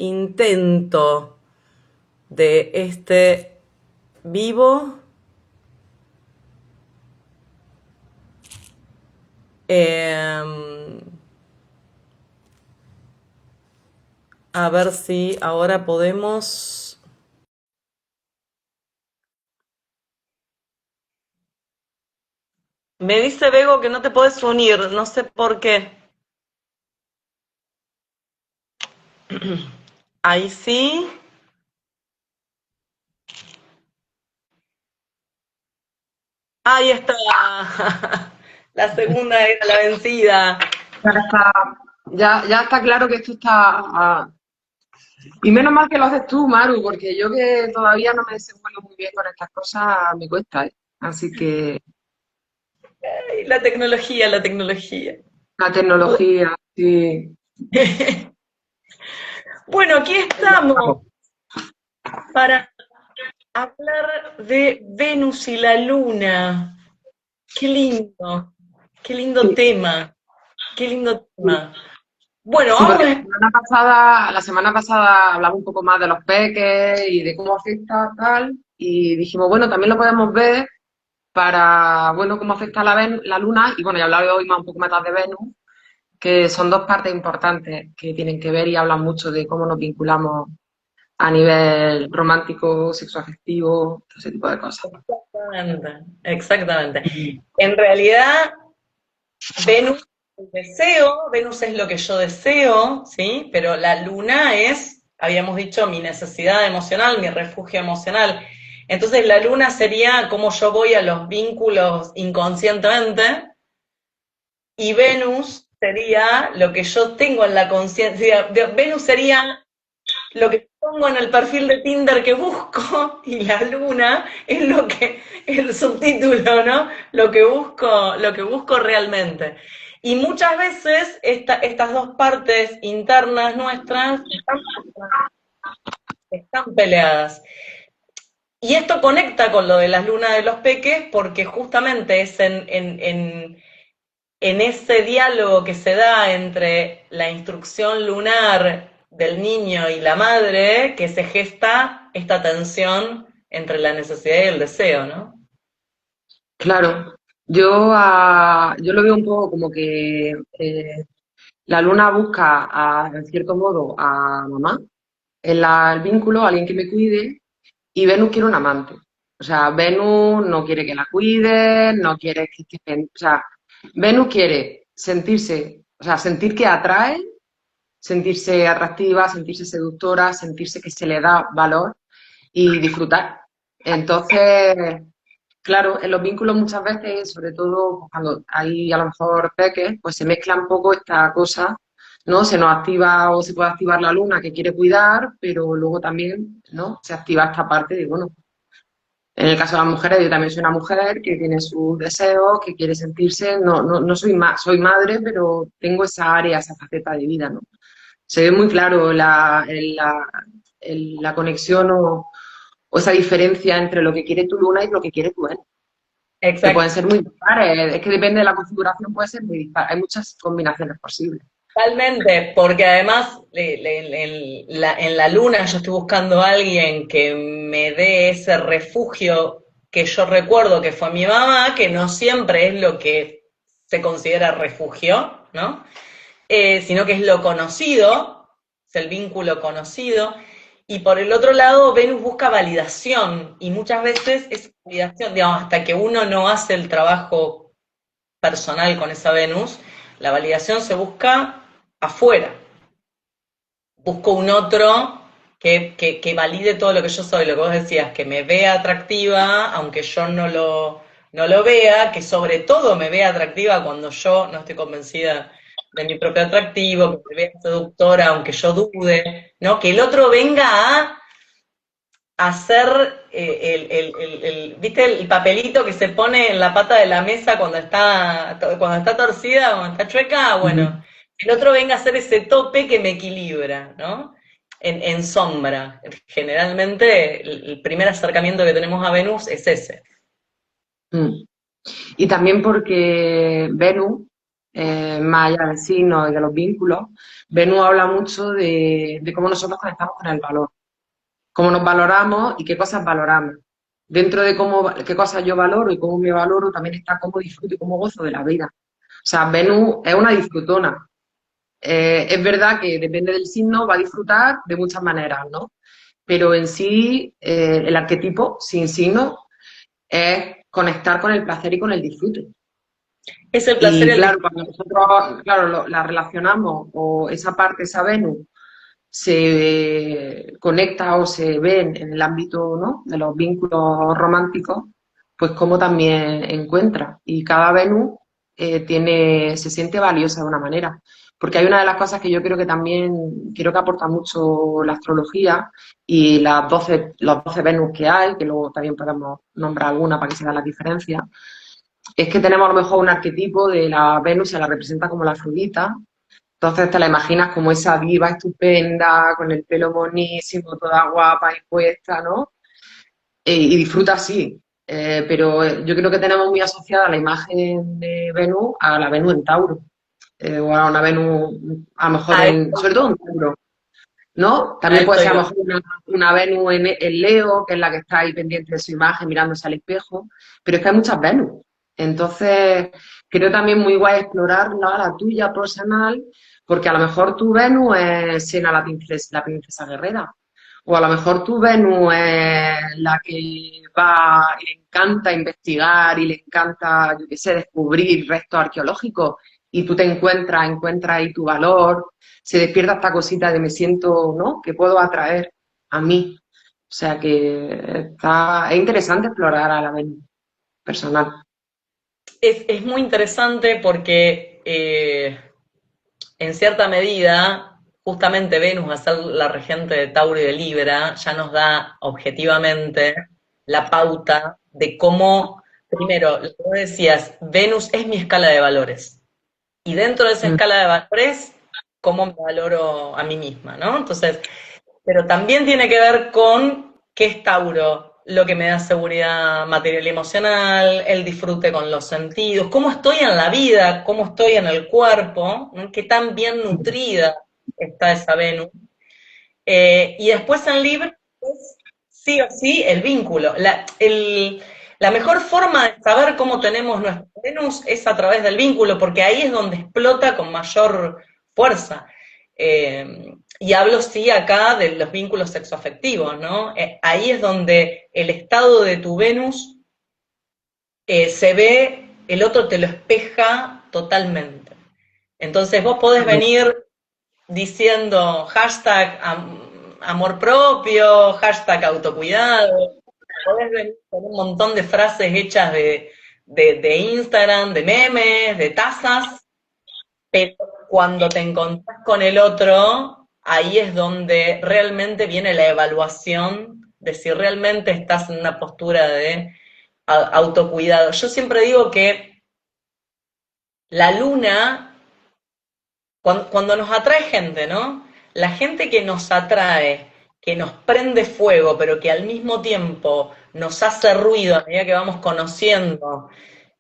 intento de este vivo. Em, a ver si ahora podemos. Me dice Bego que no te podés unir, no sé por qué. Ahí sí. Ahí está. La segunda era la vencida. Ya está, ya está claro que esto está. Y menos mal que lo haces tú, Maru, porque yo que todavía no me desenvuelvo muy bien con estas cosas, me cuesta, ¿eh? Así que Ay, la tecnología, la tecnología. la tecnología, sí. Bueno, aquí estamos para hablar de Venus y la Luna. Qué lindo Sí, tema, qué lindo sí. tema. Bueno, Sí, vamos porque a... la semana pasada hablaba un poco más de los peques y de cómo afecta tal, y dijimos, bueno, también lo podemos ver para, bueno, cómo afecta la luna, y bueno, ya hablaba hoy más un poco más de Venus, que son dos partes importantes que tienen que ver y hablan mucho de cómo nos vinculamos a nivel romántico, sexoafectivo, todo ese tipo de cosas. Exactamente, exactamente. En realidad, Venus es el deseo, Venus es lo que yo deseo, ¿sí? Pero la luna es, habíamos dicho, mi necesidad emocional, mi refugio emocional. Entonces la luna sería cómo yo voy a los vínculos inconscientemente y Venus sería lo que yo tengo en la conciencia. Venus sería lo que pongo en el perfil de Tinder que busco y la luna es lo que, el subtítulo, ¿no? Lo que busco realmente. Y muchas veces estas dos partes internas nuestras están peleadas. Y esto conecta con lo de las lunas de los peques porque justamente es en ese diálogo que se da entre la instrucción lunar del niño y la madre que se gesta esta tensión entre la necesidad y el deseo, ¿no? Claro, yo lo veo un poco como que la luna busca, en cierto modo, a mamá, el vínculo, a alguien que me cuide, y Venus quiere un amante. O sea, Venus no quiere que la cuide, no quiere o sea, Venus quiere sentirse, o sea, sentir que atrae, sentirse atractiva, sentirse seductora, sentirse que se le da valor y disfrutar. Entonces, claro, en los vínculos muchas veces, sobre todo cuando hay a lo mejor peques, pues se mezcla un poco esta cosa, ¿no? Se nos activa o se puede activar la luna que quiere cuidar, pero luego también, ¿no? Se activa esta parte de, bueno, en el caso de las mujeres, yo también soy una mujer que tiene sus deseos, que quiere sentirse, no soy soy madre, pero tengo esa área, esa faceta de vida, ¿no? Se ve muy claro la conexión o esa diferencia entre lo que quiere tu luna y lo que quiere tu Venus, que pueden ser muy dispares, es que depende de la configuración, puede ser muy dispar, hay muchas combinaciones posibles. Totalmente, porque además en la luna yo estoy buscando a alguien que me dé ese refugio que yo recuerdo que fue mi mamá, que no siempre es lo que se considera refugio, ¿no? Sino que es lo conocido, es el vínculo conocido. Y por el otro lado, Venus busca validación, y muchas veces esa validación, digamos, hasta que uno no hace el trabajo personal con esa Venus, la validación se busca afuera. Busco un otro que valide todo lo que yo soy, lo que vos decías, que me vea atractiva, aunque yo no lo vea, que sobre todo me vea atractiva cuando yo no estoy convencida de mi propio atractivo, que me vea seductora, aunque yo dude, ¿no? Que el otro venga a hacer ¿viste el papelito que se pone en la pata de la mesa cuando está torcida, cuando está chueca? Ujú. Bueno, el otro venga a hacer ese tope que me equilibra, ¿no? En sombra. Generalmente el primer acercamiento que tenemos a Venus es ese. Mm. Y también porque Venus más allá del signo y de los vínculos, Venus habla mucho de cómo nosotros conectamos con el valor, cómo nos valoramos y qué cosas valoramos. Dentro de qué cosas yo valoro y cómo me valoro, también está cómo disfruto y cómo gozo de la vida. O sea, Venus es una disfrutona. Es verdad que depende del signo, va a disfrutar de muchas maneras, ¿no? Pero en sí, el arquetipo sin signo es conectar con el placer y con el disfrute. Es el placer y Y el claro, disfrute. cuando nosotros, claro, la relacionamos o esa parte, esa Venus, se conecta o se ve en el ámbito, ¿no?, de los vínculos románticos, pues como también encuentra. Y cada Venus se siente valiosa de una manera. Porque hay una de las cosas que yo creo que también, creo que aporta mucho la astrología y los 12 Venus que hay, que luego también podemos nombrar alguna para que se vean las diferencias, es que tenemos a lo mejor un arquetipo de la Venus, se la representa como la Afrodita, entonces te la imaginas como esa diva estupenda, con el pelo monísimo, toda guapa y puesta, ¿no? Y disfruta así. Pero yo creo que tenemos muy asociada la imagen de Venus a la Venus en Tauro. O a una Venus, a lo mejor Ahí, sobre todo en Tauro, ¿no? a También puede esto ser a lo iba. mejor una Venus en Leo, que es la que está ahí pendiente de su imagen, mirándose al espejo, pero es que hay muchas Venus. Entonces, creo también muy guay explorar la tuya personal, porque a lo mejor tu Venus es Xena la princesa guerrera, o a lo mejor tu Venus es la que va y le encanta investigar y le encanta, yo qué sé, descubrir restos arqueológicos, y tú encuentras ahí tu valor, se despierta esta cosita de me siento, ¿no?, que puedo atraer a mí. O sea que es interesante explorar a la mente personal. Es muy interesante porque en cierta medida, justamente Venus, a ser la regente de Tauro y de Libra, ya nos da objetivamente la pauta de cómo, primero, lo que vos decías, Venus es mi escala de valores. Y dentro de esa Mm. escala de valores, cómo me valoro a mí misma, ¿no? Entonces, pero también tiene que ver con qué es Tauro, lo que me da seguridad material y emocional, el disfrute con los sentidos, cómo estoy en la vida, cómo estoy en el cuerpo, ¿no?, qué tan bien nutrida está esa Venus. Y después en Libra, pues, sí o sí, el vínculo. La mejor forma de saber cómo tenemos nuestra Venus es a través del vínculo, porque ahí es donde explota con mayor fuerza. Y hablo sí acá de los vínculos sexoafectivos, ¿no? Ahí es donde el estado de tu Venus se ve, el otro te lo espeja totalmente. Entonces vos podés venir diciendo hashtag amor propio, hashtag autocuidado, podés venir con un montón de frases hechas de Instagram, de memes, de tazas, pero cuando te encontrás con el otro, ahí es donde realmente viene la evaluación de si realmente estás en una postura de autocuidado. Yo siempre digo que la luna, cuando nos atrae gente, ¿no? La gente que nos atrae, que nos prende fuego, pero que al mismo tiempo nos hace ruido a medida que vamos conociendo,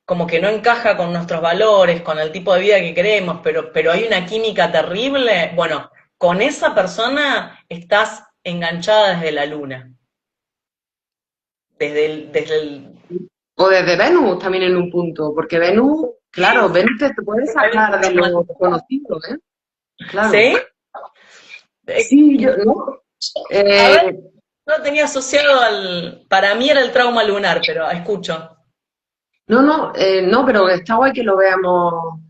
como que no encaja con nuestros valores, con el tipo de vida que queremos, pero hay una química terrible, bueno, con esa persona estás enganchada desde la luna, desde el. O desde Venus también en un punto, porque Venus, claro, Venus te puede sacar de lo conocido, ¿eh? Claro. ¿Sí? Sí, yo, ¿no? A ver, Eh, no lo tenía asociado para mí era el trauma lunar, pero escucho. no, pero está guay que lo veamos.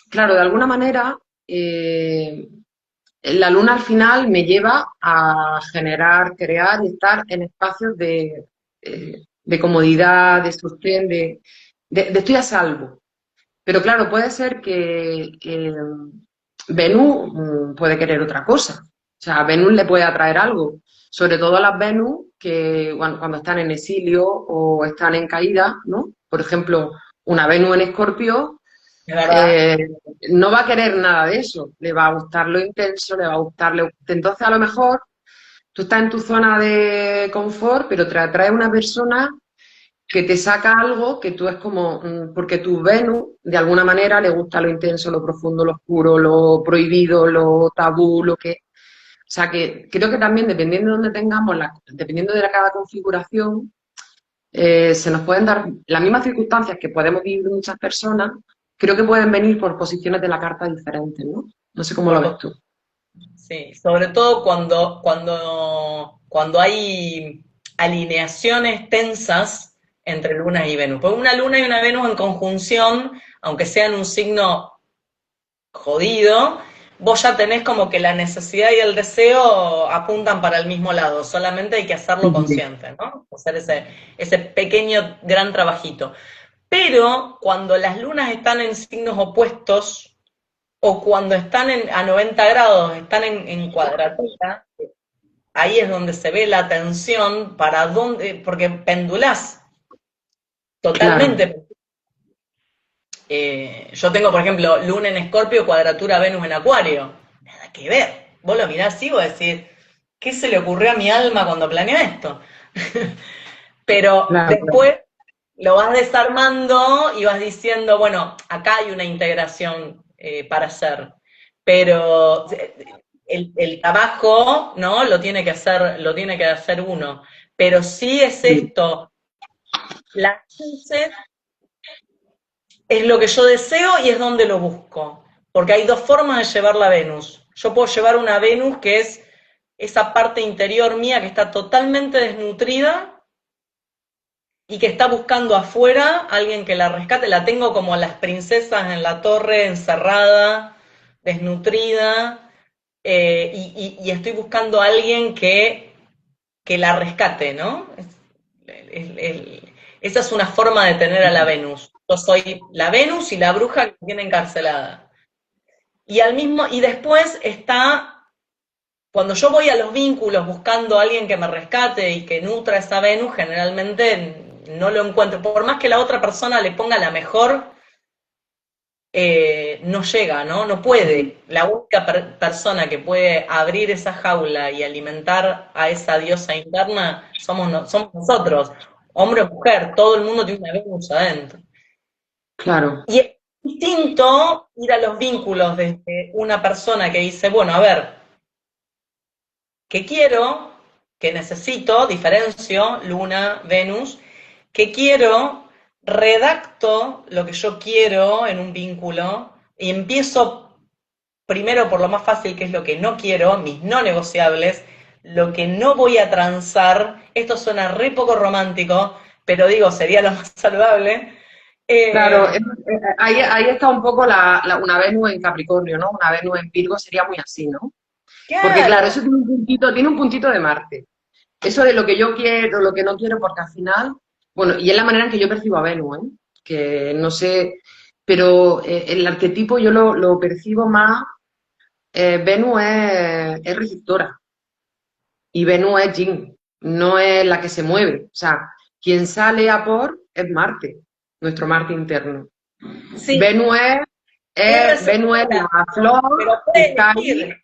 Claro, de alguna manera, la luna al final me lleva a generar, crear y estar en espacios de comodidad, de sostén, de estoy a salvo. Pero claro, puede ser que Venus puede querer otra cosa. O sea, a Venus le puede atraer algo. Sobre todo a las Venus que cuando están en exilio o están en caída, ¿no? Por ejemplo, una Venus en Escorpio Es verdad. eh, no va a querer nada de eso. Le va a gustar lo intenso, le va a gustar lo. Entonces, a lo mejor tú estás en tu zona de confort, pero te atrae una persona que te saca algo que tú es como, porque tu Venus, de alguna manera, le gusta lo intenso, lo profundo, lo oscuro, lo prohibido, lo tabú, lo que... O sea, que creo que también, dependiendo de dónde tengamos, dependiendo de cada configuración, se nos pueden dar las mismas circunstancias que podemos vivir muchas personas, creo que pueden venir por posiciones de la carta diferentes, ¿no? No sé cómo lo ves tú. Sí, sobre todo cuando hay alineaciones tensas entre Luna y Venus. Porque una Luna y una Venus en conjunción, aunque sean un signo jodido, vos ya tenés como que la necesidad y el deseo apuntan para el mismo lado, solamente hay que hacerlo consciente, ¿no? Hacer ese pequeño, gran trabajito. Pero cuando las lunas están en signos opuestos, o cuando están a 90 grados, están en cuadratura, ahí es donde se ve la tensión para dónde, porque pendulás Claro, totalmente. Yo tengo, por ejemplo, Luna en Escorpio, cuadratura Venus en Acuario. Nada que ver. Vos lo mirás así y vos decís, ¿qué se le ocurrió a mi alma cuando planeó esto? Pero claro, después lo vas desarmando y vas diciendo, bueno, acá hay una integración para hacer. Pero el trabajo, ¿no? Lo tiene que hacer uno. Pero sí es sí, esto, las luces es lo que yo deseo y es donde lo busco. Porque hay dos formas de llevar la Venus. Yo puedo llevar una Venus que es esa parte interior mía que está totalmente desnutrida y que está buscando afuera alguien que la rescate. La tengo como las princesas en la torre, encerrada, desnutrida, y estoy buscando a alguien que la rescate, ¿no? Esa es una forma de tener a la Venus. Yo soy la Venus y la bruja que tiene encarcelada. Y después está, cuando yo voy a los vínculos buscando a alguien que me rescate y que nutra esa Venus, generalmente no lo encuentro. Por más que la otra persona le ponga la mejor, no llega, ¿no? No puede. La única persona que puede abrir esa jaula y alimentar a esa diosa interna somos nosotros, hombre o mujer, todo el mundo tiene una Venus adentro. claro, Y es distinto ir a los vínculos desde una persona que dice, bueno, a ver, ¿qué quiero? ¿Qué necesito? Diferencio, Luna, Venus. ¿Qué quiero? Redacto lo que yo quiero en un vínculo y empiezo primero por lo más fácil, que es lo que no quiero, mis no negociables, lo que no voy a transar. Esto suena re poco romántico, pero digo, sería lo más saludable. claro. Eh, Ahí está un poco una Venus en Capricornio, ¿no? Una Venus en Virgo sería muy así, ¿no? Porque claro, claro, eso tiene un puntito de Marte. Eso de lo que yo quiero, lo que no quiero, porque al final, bueno, y es la manera en que yo percibo a Venus, ¿eh? Que no sé, pero el arquetipo yo lo percibo más, Venus es receptora y Venus es Yin, no es la que se mueve. O sea, quien sale a por es Marte, nuestro Marte interno. sí, Venus es Venus es receptora, la flor pero que puede está ahí, elegir,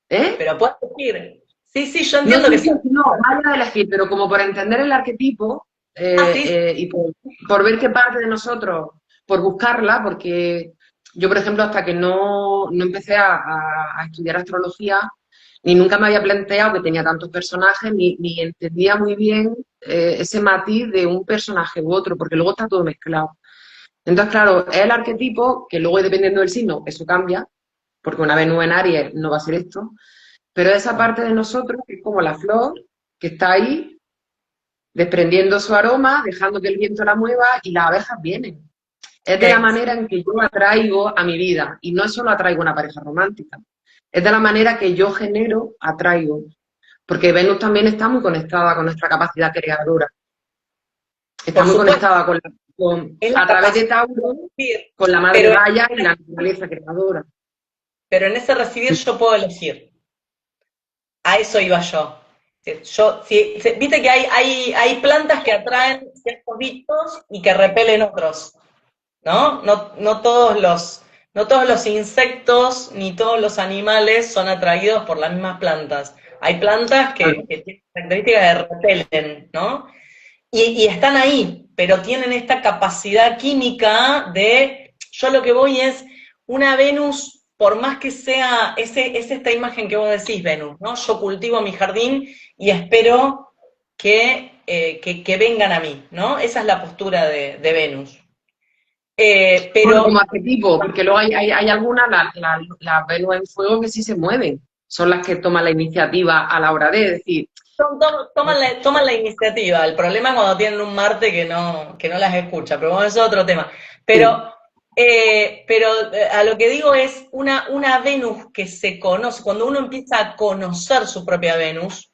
¿eh? pero puede elegir. Sí, sí, yo No, entiendo que sí, sí, sí. no, vaya a elegir, pero como por entender el arquetipo Ah, sí, sí. y por ver qué parte de nosotros, por buscarla, porque yo, por ejemplo, hasta que no empecé a estudiar astrología, ni nunca me había planteado que tenía tantos personajes, ni entendía muy bien ese matiz de un personaje u otro, porque luego está todo mezclado. Entonces, claro, es el arquetipo que luego, dependiendo del signo, eso cambia, porque una Venus en Aries no va a ser esto, pero esa parte de nosotros que es como la flor que está ahí desprendiendo su aroma, dejando que el viento la mueva y las abejas vienen. Es de la manera en que yo atraigo a mi vida y no es solo atraigo una pareja romántica, es de la manera que yo genero, atraigo, porque Venus también está muy conectada con nuestra capacidad creadora, está Por muy supuesto, conectada es la a través de capacidad Tauro de recibir, con la madre pero, Gaia y la naturaleza creadora. pero en ese recibir yo puedo elegir. A eso iba yo. Viste que hay plantas que atraen ciertos bichos y que repelen otros, ¿no? No todos los insectos ni todos los animales son atraídos por las mismas plantas. Hay plantas que tienen características de repelen, ¿no? y están ahí, pero tienen esta capacidad química de, yo lo que voy es, una Venus, por más que sea, es esta imagen que vos decís, Venus, ¿no? Yo cultivo mi jardín y espero que vengan a mí, ¿no? Esa es la postura de Venus. Bueno, Pero como arquetipo, porque luego hay algunas, las Venus en fuego, que sí se mueven. Son las que toman la iniciativa a la hora de decir, toman la iniciativa. El problema es cuando tienen un Marte que no las escucha, pero bueno, eso es otro tema. sí, Pero a lo que digo es una Venus que se conoce, cuando uno empieza a conocer su propia Venus,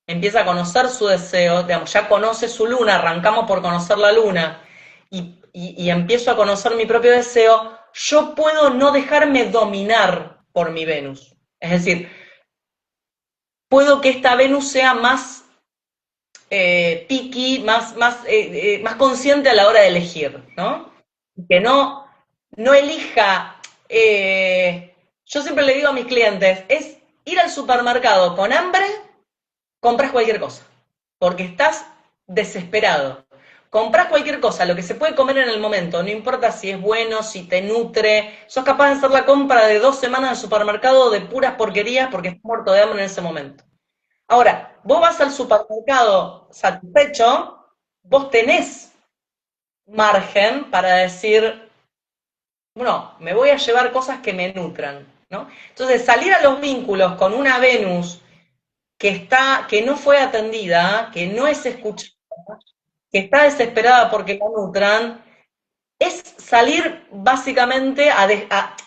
empieza a conocer su deseo, digamos, ya conoce su luna, arrancamos por conocer la luna, y empiezo a conocer mi propio deseo, yo puedo no dejarme dominar por mi Venus. Es decir, puedo que esta Venus sea más picky, más consciente a la hora de elegir, ¿no? Que no elija, yo siempre le digo a mis clientes, es ir al supermercado con hambre, compras cualquier cosa, porque estás desesperado. Compras cualquier cosa, lo que se puede comer en el momento, no importa si es bueno, si te nutre, sos capaz de hacer la compra de 2 semanas de supermercado de puras porquerías porque estás muerto de hambre en ese momento. Ahora, vos vas al supermercado satisfecho, vos tenés margen para decir, bueno, me voy a llevar cosas que me nutran, ¿no? Entonces, salir a los vínculos con una Venus que no fue atendida, que no es escuchada, que está desesperada porque la nutran, es salir básicamente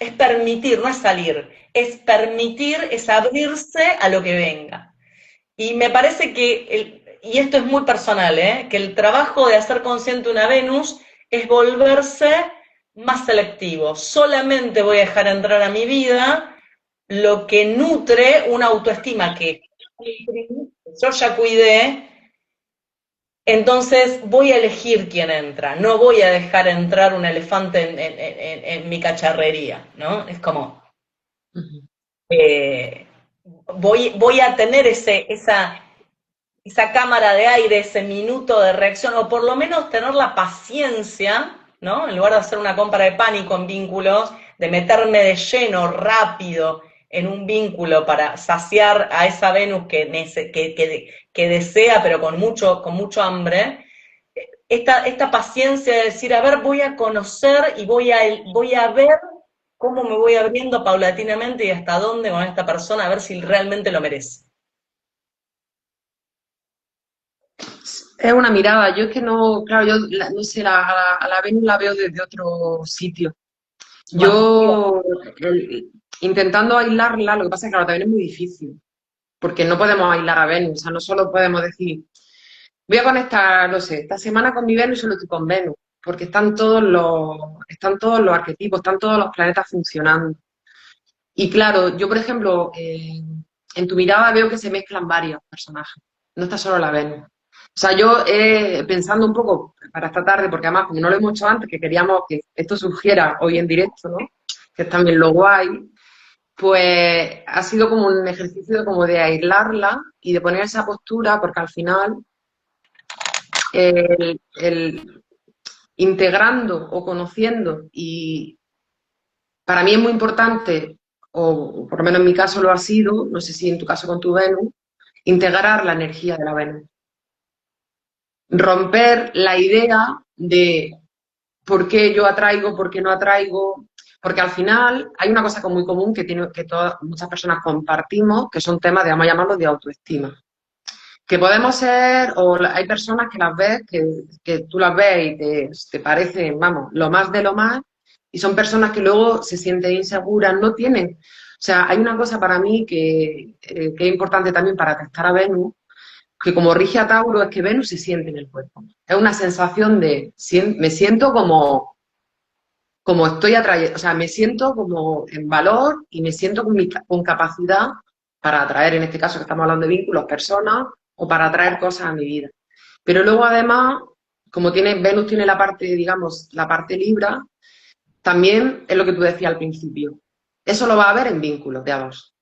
es permitir, no es salir, es permitir, es abrirse a lo que venga. Y me parece y esto es muy personal, que el trabajo de hacer consciente una Venus es volverse más selectivo. Solamente voy a dejar entrar a mi vida lo que nutre una autoestima que yo ya cuidé, entonces voy a elegir quién entra, no voy a dejar entrar un elefante en mi cacharrería, ¿no? Es como, eh, voy a tener esa cámara de aire, ese minuto de reacción, o por lo menos tener la paciencia, ¿no? En lugar de hacer una compra de pánico en vínculos, de meterme de lleno, rápido, en un vínculo para saciar a esa Venus que desea, pero con mucho hambre, esta paciencia de decir, a ver, voy a conocer y voy a ver cómo me voy abriendo paulatinamente y hasta dónde con esta persona, a ver si realmente lo merece. es una mirada. Yo es que no, claro, yo no sé, a la Venus la veo desde otro sitio. Más, Yo intentando aislarla, lo que pasa es que claro, también es muy difícil, porque no podemos aislar a Venus, o sea, no solo podemos decir, voy a conectar, no sé, esta semana con mi Venus y solo estoy con Venus, porque están todos los arquetipos, están todos los planetas funcionando. Y claro, yo por ejemplo, en tu mirada veo que se mezclan varios personajes, no está solo la Venus. O sea, yo pensando un poco para esta tarde, porque además como no lo hemos hecho antes, que queríamos que esto surgiera hoy en directo, ¿no? Que es también lo guay, pues ha sido como un ejercicio como de aislarla y de poner esa postura, porque al final el integrando o conociendo, y para mí es muy importante, o por lo menos en mi caso lo ha sido, no sé si en tu caso con tu Venus, integrar la energía de la Venus. Romper la idea de por qué yo atraigo, por qué no atraigo, porque al final hay una cosa muy común que muchas personas compartimos, que son temas de, vamos a llamarlos, de autoestima. Que podemos ser, hay personas que las ves, que tú las ves y te parecen, vamos, lo más de lo más, y son personas que luego se sienten inseguras, no tienen. O sea, hay una cosa para mí que es importante también para testar a Venus, que como rige a Tauro es que Venus se siente en el cuerpo. Es una sensación de, me siento como estoy atrayendo, o sea, me siento como en valor y me siento con capacidad para atraer, en este caso que estamos hablando de vínculos, personas, o para atraer cosas a mi vida. Pero luego además, como Venus tiene la parte, digamos, la parte Libra, también es lo que tú decías al principio. Eso lo va a ver en vínculos de a dos.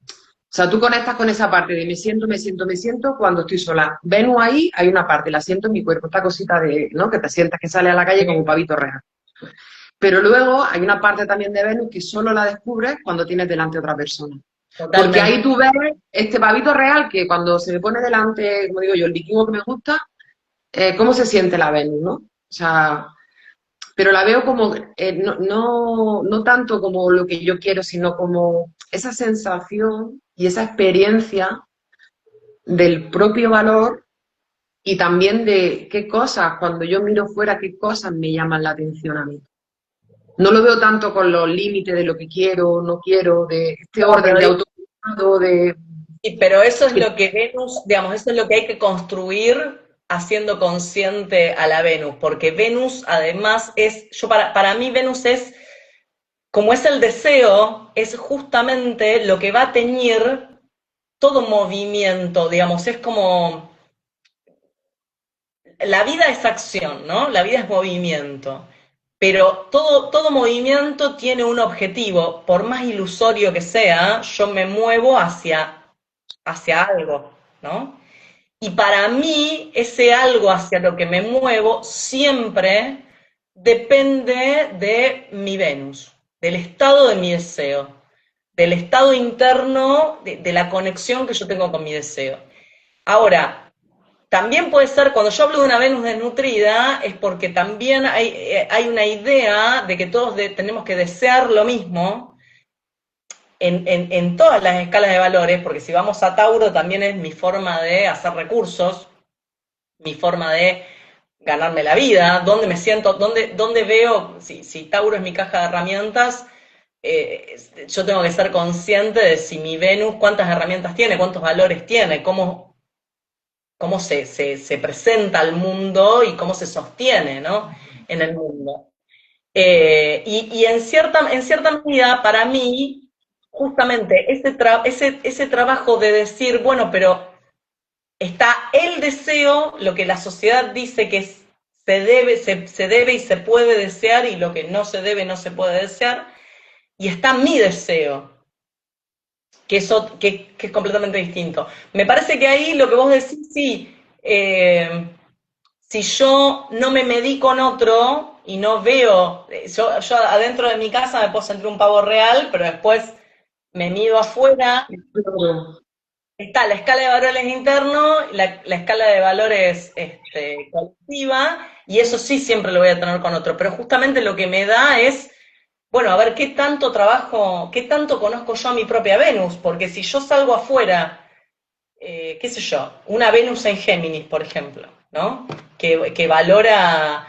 O sea, tú conectas con esa parte de me siento cuando estoy sola. Venus ahí, hay una parte, la siento en mi cuerpo, esta cosita de, ¿no? Que te sientas que sale a la calle como un pavito real. Pero luego hay una parte también de Venus que solo la descubres cuando tienes delante a otra persona. Porque Totalmente. ahí tú ves este pavito real que cuando se me pone delante, como digo yo, el vikingo que me gusta, cómo se siente la Venus, ¿no? O sea, pero la veo como, no tanto como lo que yo quiero, sino como esa sensación y esa experiencia del propio valor y también de qué cosas, cuando yo miro fuera, qué cosas me llaman la atención a mí. No lo veo tanto con los límites de lo que quiero, no quiero, de este No, orden pero, de autocuidado, de... sí, pero eso es lo que Venus, digamos, eso es lo que hay que construir haciendo consciente a la Venus, porque Venus además es, para mí Venus es, como es el deseo, es justamente lo que va a teñir todo movimiento, digamos, es como, la vida es acción, ¿no? La vida es movimiento. Pero todo movimiento tiene un objetivo, por más ilusorio que sea, yo me muevo hacia algo, ¿no? Y para mí, ese algo hacia lo que me muevo siempre depende de mi Venus, del estado de mi deseo, del estado interno, de la conexión que yo tengo con mi deseo. Ahora, también puede ser, cuando yo hablo de una Venus desnutrida, es porque también hay una idea de que todos tenemos que desear lo mismo en todas las escalas de valores, porque si vamos a Tauro también es mi forma de hacer recursos, mi forma de ganarme la vida, dónde me siento, dónde veo, si Tauro es mi caja de herramientas, yo tengo que ser consciente de si mi Venus, cuántas herramientas tiene, cuántos valores tiene, cómo se presenta al mundo y cómo se sostiene, ¿no? En el mundo. Y en cierta medida, para mí, justamente ese trabajo de decir, bueno, pero está el deseo, lo que la sociedad dice que se debe y se puede desear, y lo que no se debe no se puede desear, y está mi deseo, que es completamente distinto. Me parece que ahí lo que vos decís, sí, si yo no me medí con otro y no veo, yo adentro de mi casa me puedo sentir un pavo real, pero después me mido afuera, está la escala de valores interno, la escala de valores colectiva, y eso sí siempre lo voy a tener con otro, pero justamente lo que me da es, bueno, a ver qué tanto trabajo, qué tanto conozco yo a mi propia Venus, porque si yo salgo afuera, qué sé yo, una Venus en Géminis, por ejemplo, ¿no? Que valora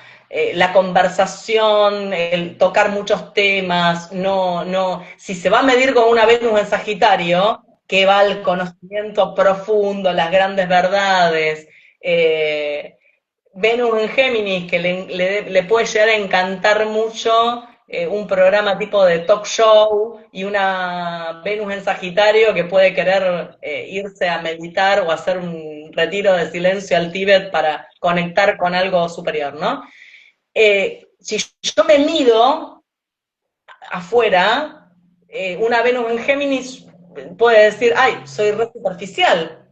la conversación, el tocar muchos temas, si se va a medir con una Venus en Sagitario, que va al conocimiento profundo, las grandes verdades, Venus en Géminis, que le puede llegar a encantar mucho un programa tipo de talk show, y una Venus en Sagitario que puede querer irse a meditar o hacer un retiro de silencio al Tíbet para conectar con algo superior, ¿no? Si yo me mido afuera, una Venus en Géminis puede decir, ay, soy re superficial.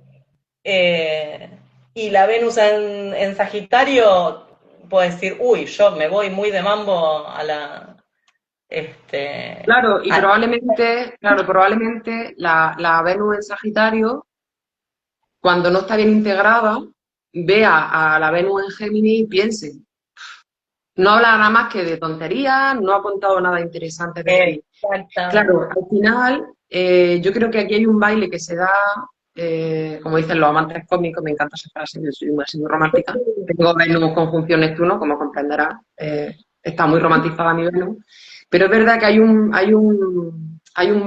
Eh, y la Venus en Sagitario puede decir, uy, yo me voy muy de mambo a la... Claro, y probablemente la Venus en Sagitario, cuando no está bien integrada, vea a la Venus en Géminis y piense. No habla nada más que de tonterías, no ha contado nada interesante de ti. exactamente. Claro, al final, yo creo que aquí hay un baile que se da, como dicen los amantes cómicos, me encanta esa frase, yo soy muy romántica. Tengo Venus conjunción Neptuno, como comprenderás, está muy romantizada mi Venus. Pero es verdad que hay un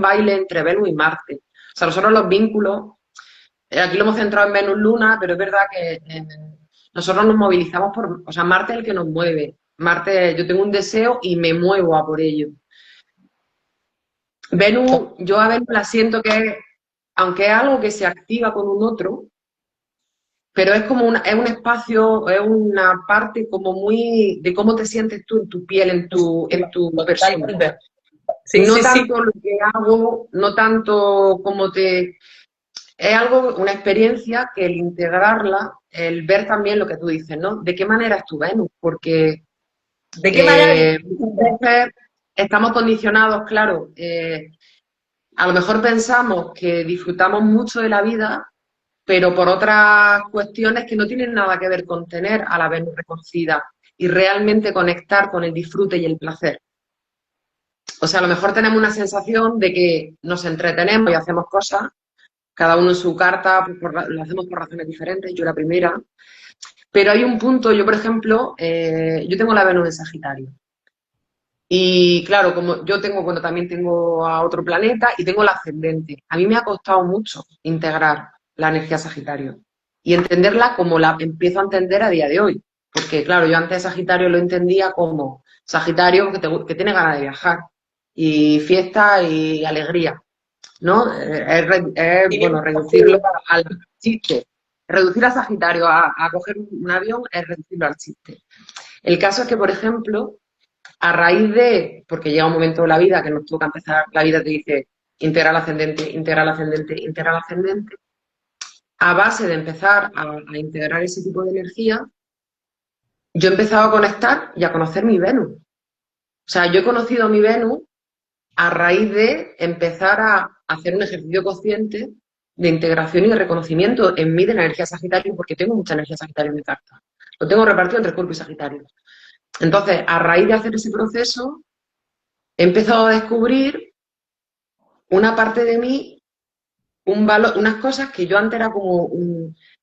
baile entre Venus y Marte. O sea, nosotros los vínculos, aquí lo hemos centrado en Venus-Luna, pero es verdad que nosotros nos movilizamos o sea, Marte es el que nos mueve. Marte, yo tengo un deseo y me muevo a por ello. Venus, yo a Venus la siento que, aunque es algo que se activa con un otro, pero es como es un espacio, es una parte como muy de cómo te sientes tú en tu piel, en tu persona. Totalmente. Sí, No sí, sí. tanto lo que hago, no tanto como te... Es algo, una experiencia que el integrarla, el ver también lo que tú dices, ¿no? ¿De qué manera es tu Venus? Porque ¿De qué manera? muchas veces estamos condicionados, claro, a lo mejor pensamos que disfrutamos mucho de la vida, pero por otras cuestiones que no tienen nada que ver con tener a la Venus reconocida y realmente conectar con el disfrute y el placer. O sea, a lo mejor tenemos una sensación de que nos entretenemos y hacemos cosas, cada uno en su carta, pues, lo hacemos por razones diferentes, yo la primera, pero hay un punto, yo por ejemplo, yo tengo la Venus en Sagitario. Y claro, como yo tengo, bueno, también tengo a otro planeta y tengo el ascendente. A mí me ha costado mucho integrar la energía Sagitario y entenderla como la empiezo a entender a día de hoy. Porque claro, yo antes Sagitario lo entendía como Sagitario que tiene ganas de viajar y fiesta y alegría, ¿no? Bueno, reducirlo al chiste. Reducir a Sagitario a coger un avión es reducirlo al chiste. El caso es que, por ejemplo, a raíz de, porque llega un momento de la vida que nos toca empezar, la vida te dice integral ascendente, integral ascendente, integral ascendente, a base de empezar a integrar ese tipo de energía, yo he empezado a conectar y a conocer mi Venus. O sea, yo he conocido mi Venus a raíz de empezar a hacer un ejercicio consciente de integración y de reconocimiento en mí de la energía Sagitario, porque tengo mucha energía Sagitario en mi carta. Lo tengo repartido entre Escorpio y Sagitario. Entonces, a raíz de hacer ese proceso, he empezado a descubrir una parte de mí, un valor, unas cosas que yo antes era como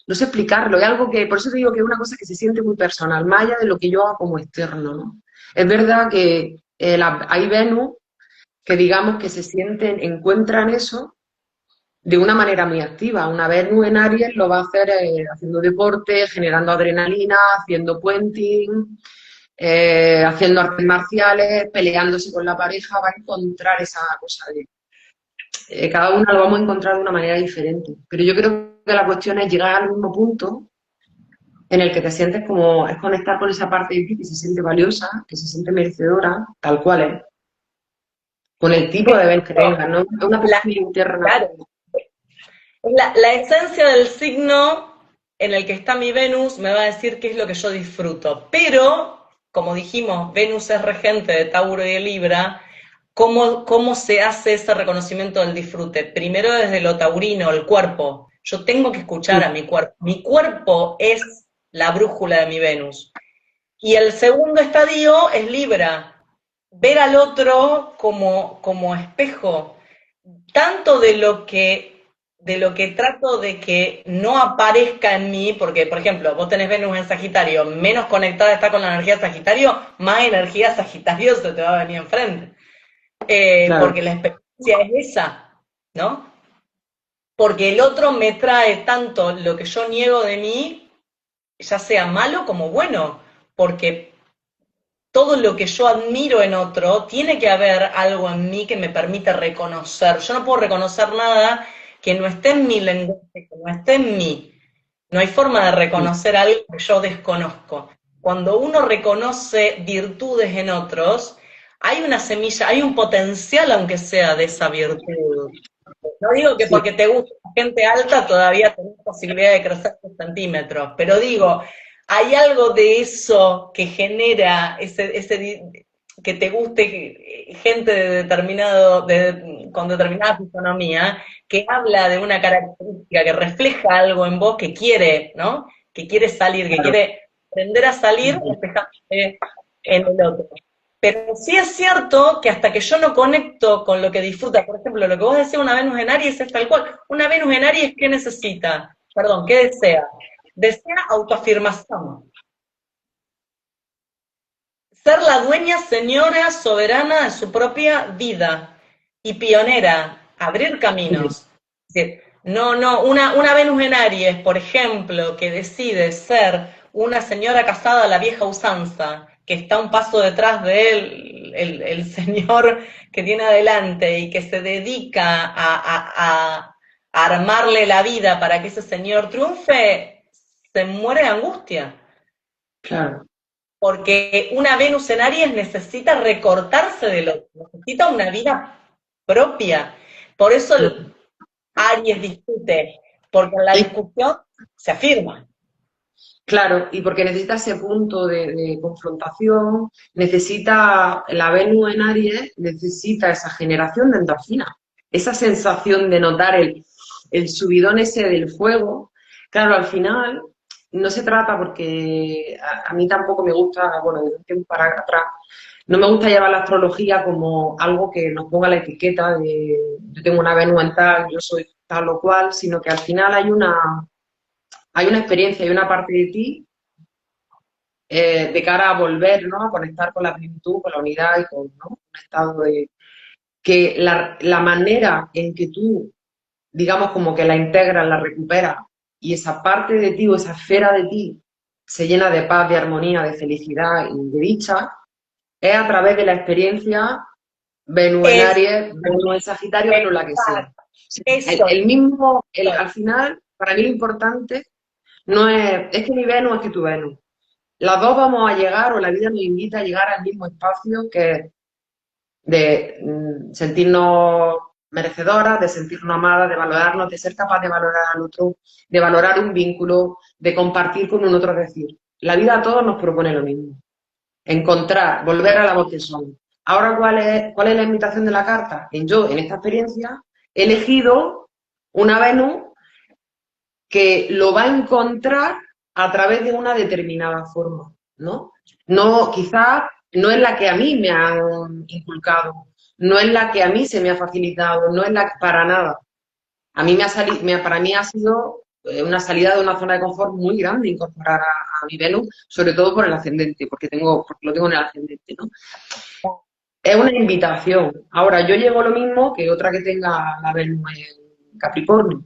no sé explicarlo, es algo que, por eso te digo que es una cosa que se siente muy personal, más allá de lo que yo hago como externo, ¿no? Es verdad que hay Venus que digamos que se sienten, encuentran eso de una manera muy activa. Una Venus en Aries lo va a hacer haciendo deporte, generando adrenalina, haciendo puenting, haciendo artes marciales, peleándose con la pareja, va a encontrar esa cosa de cada una lo vamos a encontrar de una manera diferente. Pero yo creo que la cuestión es llegar al mismo punto en el que te sientes como, es conectar con esa parte de ti que se siente valiosa, que se siente merecedora, tal cual es, con el tipo de ver que tengas, ¿no? Es una La, perfil interna. claro, la esencia del signo en el que está mi Venus me va a decir qué es lo que yo disfruto. Pero, como dijimos, Venus es regente de Tauro y de Libra. ¿Cómo se hace ese reconocimiento del disfrute? Primero desde lo taurino, el cuerpo. Yo tengo que escuchar a mi cuerpo. Mi cuerpo es la brújula de mi Venus. Y el segundo estadio es Libra. Ver al otro como espejo, tanto de lo que trato de que no aparezca en mí, porque, por ejemplo, vos tenés Venus en Sagitario, menos conectada está con la energía de Sagitario, más energía Sagitario se te va a venir enfrente. Claro, Porque la experiencia es esa, ¿no? Porque el otro me trae tanto lo que yo niego de mí, ya sea malo como bueno, porque todo lo que yo admiro en otro, tiene que haber algo en mí que me permite reconocer. Yo no puedo reconocer nada que no esté en mi lenguaje, que no esté en mí. No hay forma de reconocer algo que yo desconozco. Cuando uno reconoce virtudes en otros, hay una semilla, hay un potencial, aunque sea de esa virtud. No digo que sí, porque te gusta gente alta todavía tenés posibilidad de crecer 2 centímetros, pero digo, hay algo de eso que genera que te guste gente con determinada fisonomía, que habla de una característica, que refleja algo en vos que quiere, ¿no? Que quiere salir, que claro. quiere aprender a salir reflejándose en el otro. Pero sí es cierto que hasta que yo no conecto con lo que disfruta, por ejemplo, lo que vos decís, una Venus en Aries es tal cual. Una Venus en Aries, ¿qué necesita? Perdón, ¿qué desea? Desea autoafirmación. Ser la dueña, señora, soberana de su propia vida y pionera, abrir caminos. Es decir, no, una Venus en Aries, por ejemplo, que decide ser una señora casada a la vieja usanza, que está un paso detrás de él, el señor que tiene adelante y que se dedica a armarle la vida para que ese señor triunfe, se muere de angustia. Claro. porque una Venus en Aries necesita recortarse del otro, necesita una vida propia. Por eso el Aries discute, porque en la Y discusión se afirma. claro, y porque necesita ese punto de confrontación, necesita, la Venus en Aries necesita esa generación de endorfina, esa sensación de notar el subidón ese del fuego. Claro, al final no se trata porque a mí tampoco me gusta, bueno, desde un tiempo para atrás, no me gusta llevar la astrología como algo que nos ponga la etiqueta de yo tengo una Venus en tal, yo soy tal o cual, sino que al final hay una experiencia, hay una parte de ti de cara a volver, ¿no? A conectar con la plenitud, con la unidad y con, ¿no? Un estado de... que la manera en que tú, digamos, como que la integras, la recuperas y esa parte de ti o esa esfera de ti se llena de paz, de armonía, de felicidad y de dicha, es a través de la experiencia Venus en Es, Aries, Venus en Sagitario, Venus la que sea. eso, El mismo, al final, para mí lo importante no es que mi Venus es que tu Venus. Las dos vamos a llegar, o la vida nos invita a llegar al mismo espacio que es de sentirnos merecedoras, de sentirnos amadas, de valorarnos, de ser capaz de valorar al otro, de valorar un vínculo, de compartir con un otro. Es decir, la vida a todos nos propone lo mismo. Encontrar, volver a la voz que somos. Ahora, ¿cuál es la invitación de la carta? Yo, en esta experiencia, he elegido una Venus que lo va a encontrar a través de una determinada forma, ¿no? No, quizás no es la que a mí me han inculcado, no es la que a mí se me ha facilitado, no es la para nada. A mí para mí ha sido una salida de una zona de confort muy grande incorporar a mi Venus, sobre todo por el ascendente, porque lo tengo en el ascendente, ¿no? Es una invitación. Ahora, yo llevo lo mismo que otra que tenga la Venus en Capricornio.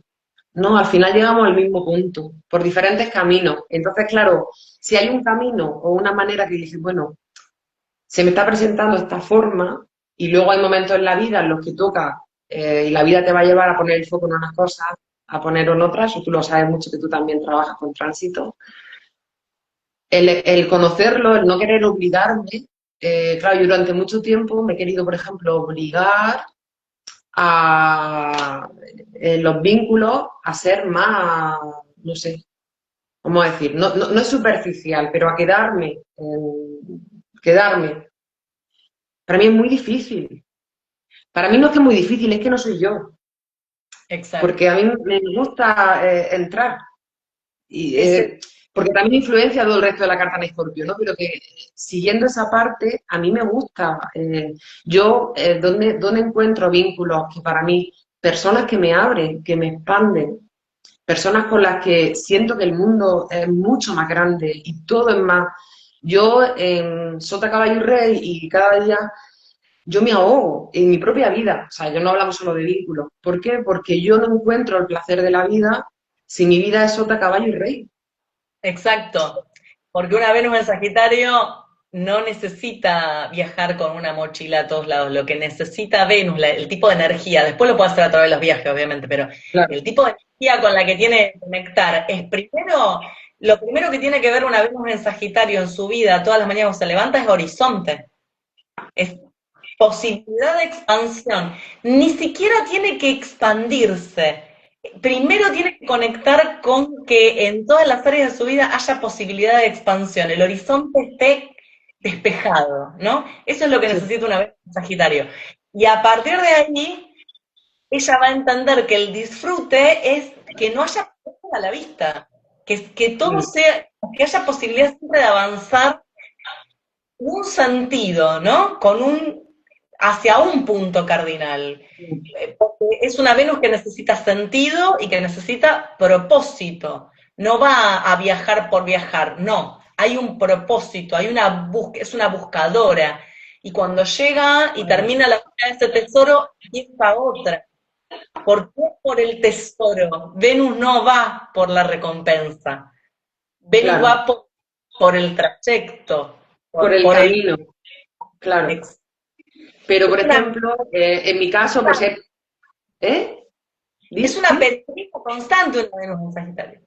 No, al final llegamos al mismo punto, por diferentes caminos. Entonces, claro, si hay un camino o una manera que dices, bueno, se me está presentando esta forma y luego hay momentos en la vida en los que toca y la vida te va a llevar a poner el foco en unas cosas, a poner en otras, o tú lo sabes mucho que tú también trabajas con tránsito. El conocerlo, el no querer obligarme, claro, yo durante mucho tiempo me he querido, por ejemplo, obligar a los vínculos a ser más, no sé, ¿cómo decir? No es superficial, pero a quedarme. Para mí es muy difícil. Para mí no es que es muy difícil, es que no soy yo. exacto. Porque a mí me gusta entrar. Y, Ese, porque también influencia todo el resto de la carta en Escorpio, ¿no? Pero que siguiendo esa parte, a mí me gusta. ¿Dónde encuentro vínculos que para mí, personas que me abren, que me expanden, personas con las que siento que el mundo es mucho más grande y todo es más. Yo en Sota, Caballo y Rey y cada día yo me ahogo en mi propia vida. O sea, yo no hablamos solo de vínculos. ¿Por qué? Porque yo no encuentro el placer de la vida si mi vida es Sota, Caballo y Rey. exacto. Porque una Venus en Sagitario no necesita viajar con una mochila a todos lados. Lo que necesita Venus, el tipo de energía, después lo puede hacer a través de los viajes, obviamente, pero Claro, el tipo de energía con la que tiene que conectar es primero, lo primero que tiene que ver una Venus en Sagitario en su vida, todas las mañanas cuando se levanta, es horizonte. Es posibilidad de expansión. Ni siquiera tiene que expandirse. Primero tiene que conectar con que en todas las áreas de su vida haya posibilidad de expansión, el horizonte esté despejado, ¿no? Eso es lo que sí, necesita una vez en Sagitario. Y a partir de ahí, ella va a entender que el disfrute es que no haya problema a la vista, que todo mm, sea, que haya posibilidad siempre de avanzar un sentido, ¿no? Hacia un punto cardinal. mm, Porque es una Venus que necesita sentido y que necesita propósito. No va a viajar por viajar, no. Hay un propósito, es una buscadora. Y cuando llega y termina la búsqueda de ese tesoro, empieza otra. ¿Por qué por el tesoro? Venus no va por la recompensa. Venus claro, va por el trayecto, por el por el... camino, claro. Pero, Es por una, ejemplo, en mi caso, por ser... ¿Eh? es ¿Di? una ¿Sí? peregrina constante una Venus en Sagitario.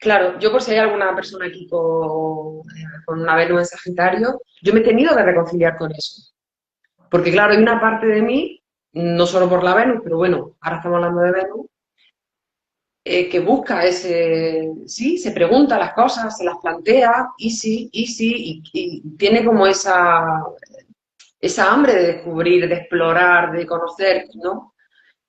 Claro, yo por si hay alguna persona aquí con una Venus en Sagitario, yo me he tenido que reconciliar con eso. Porque claro, hay una parte de mí, no solo por la Venus, pero bueno, ahora estamos hablando de Venus, que busca ese, sí, se pregunta las cosas, se las plantea, y sí, y tiene como esa hambre de descubrir, de explorar, de conocer, ¿no?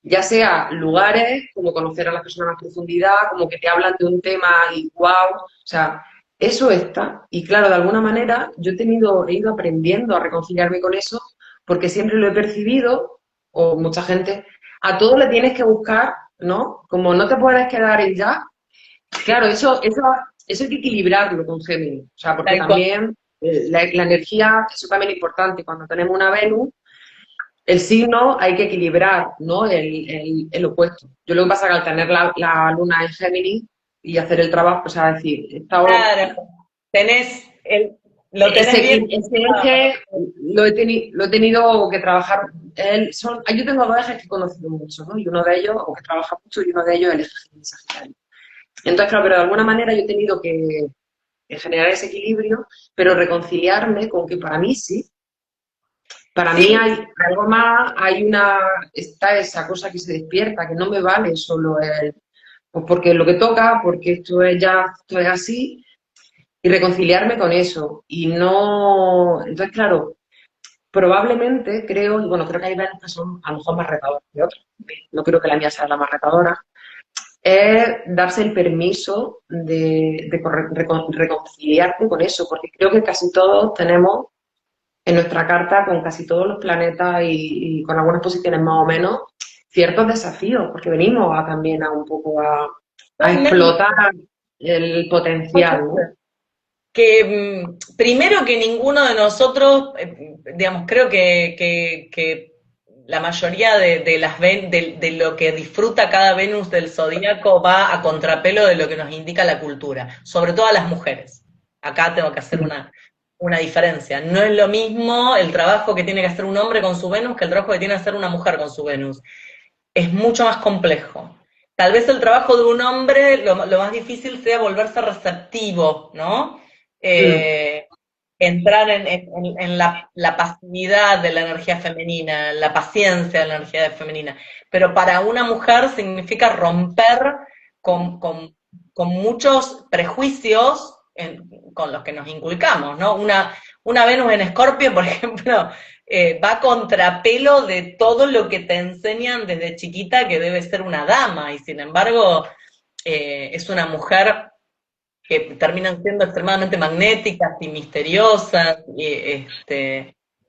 Ya sea lugares, como conocer a las personas en profundidad, como que te hablan de un tema y wow, o sea, eso está. Y claro, de alguna manera yo he ido aprendiendo a reconciliarme con eso, porque siempre lo he percibido, o mucha gente, a todo le tienes que buscar, ¿no? Como no te puedes quedar en ya. Claro, eso hay que equilibrarlo con Géminis, o sea, porque Tal cual. también la energía, eso también es importante, cuando tenemos una Venus, el signo hay que equilibrar, ¿no? El opuesto. Yo lo que pasa es que al tener la luna en Géminis y hacer el trabajo, o sea, decir, he estado, Claro, tenés lo tenés bien. ese eje lo he tenido que trabajar. Yo tengo dos ejes que he conocido mucho, ¿no? Y uno de ellos, o que trabaja mucho, y uno de ellos es el eje Géminis-Sagitario. Entonces, claro, pero de alguna manera yo he tenido que generar ese equilibrio, pero reconciliarme con que para mí sí. Para mí Sí, hay algo más, está esa cosa que se despierta, que no me vale solo pues porque es lo que toca, porque esto es así, y reconciliarme con eso. Y no, entonces claro, probablemente creo, y bueno, creo que hay veces que son a lo mejor más retadoras que otras, no creo que la mía sea la más retadora, es darse el permiso de reconciliarte con eso, porque creo que casi todos tenemos en nuestra carta con casi todos los planetas y con algunas posiciones más o menos ciertos desafíos, porque venimos también a un poco a totalmente. explotar el potencial, ¿no? Que primero que ninguno de nosotros, digamos, creo que la mayoría de lo que disfruta cada Venus del zodíaco va a contrapelo de lo que nos indica la cultura, sobre todo a las mujeres. Acá tengo que hacer una diferencia. No es lo mismo el trabajo que tiene que hacer un hombre con su Venus que el trabajo que tiene que hacer una mujer con su Venus. Es mucho más complejo. Tal vez el trabajo de un hombre, lo más difícil sea volverse receptivo, ¿no? Mm, Eh, entrar en la pasividad de la energía femenina, la paciencia de la energía femenina. Pero para una mujer significa romper con, con, con muchos prejuicios con los que nos inculcamos, ¿no? Una Venus en Escorpio, por ejemplo, va a contrapelo de todo lo que te enseñan desde chiquita que debe ser una dama, y sin embargo es una mujer que terminan siendo extremadamente magnéticas y misteriosas,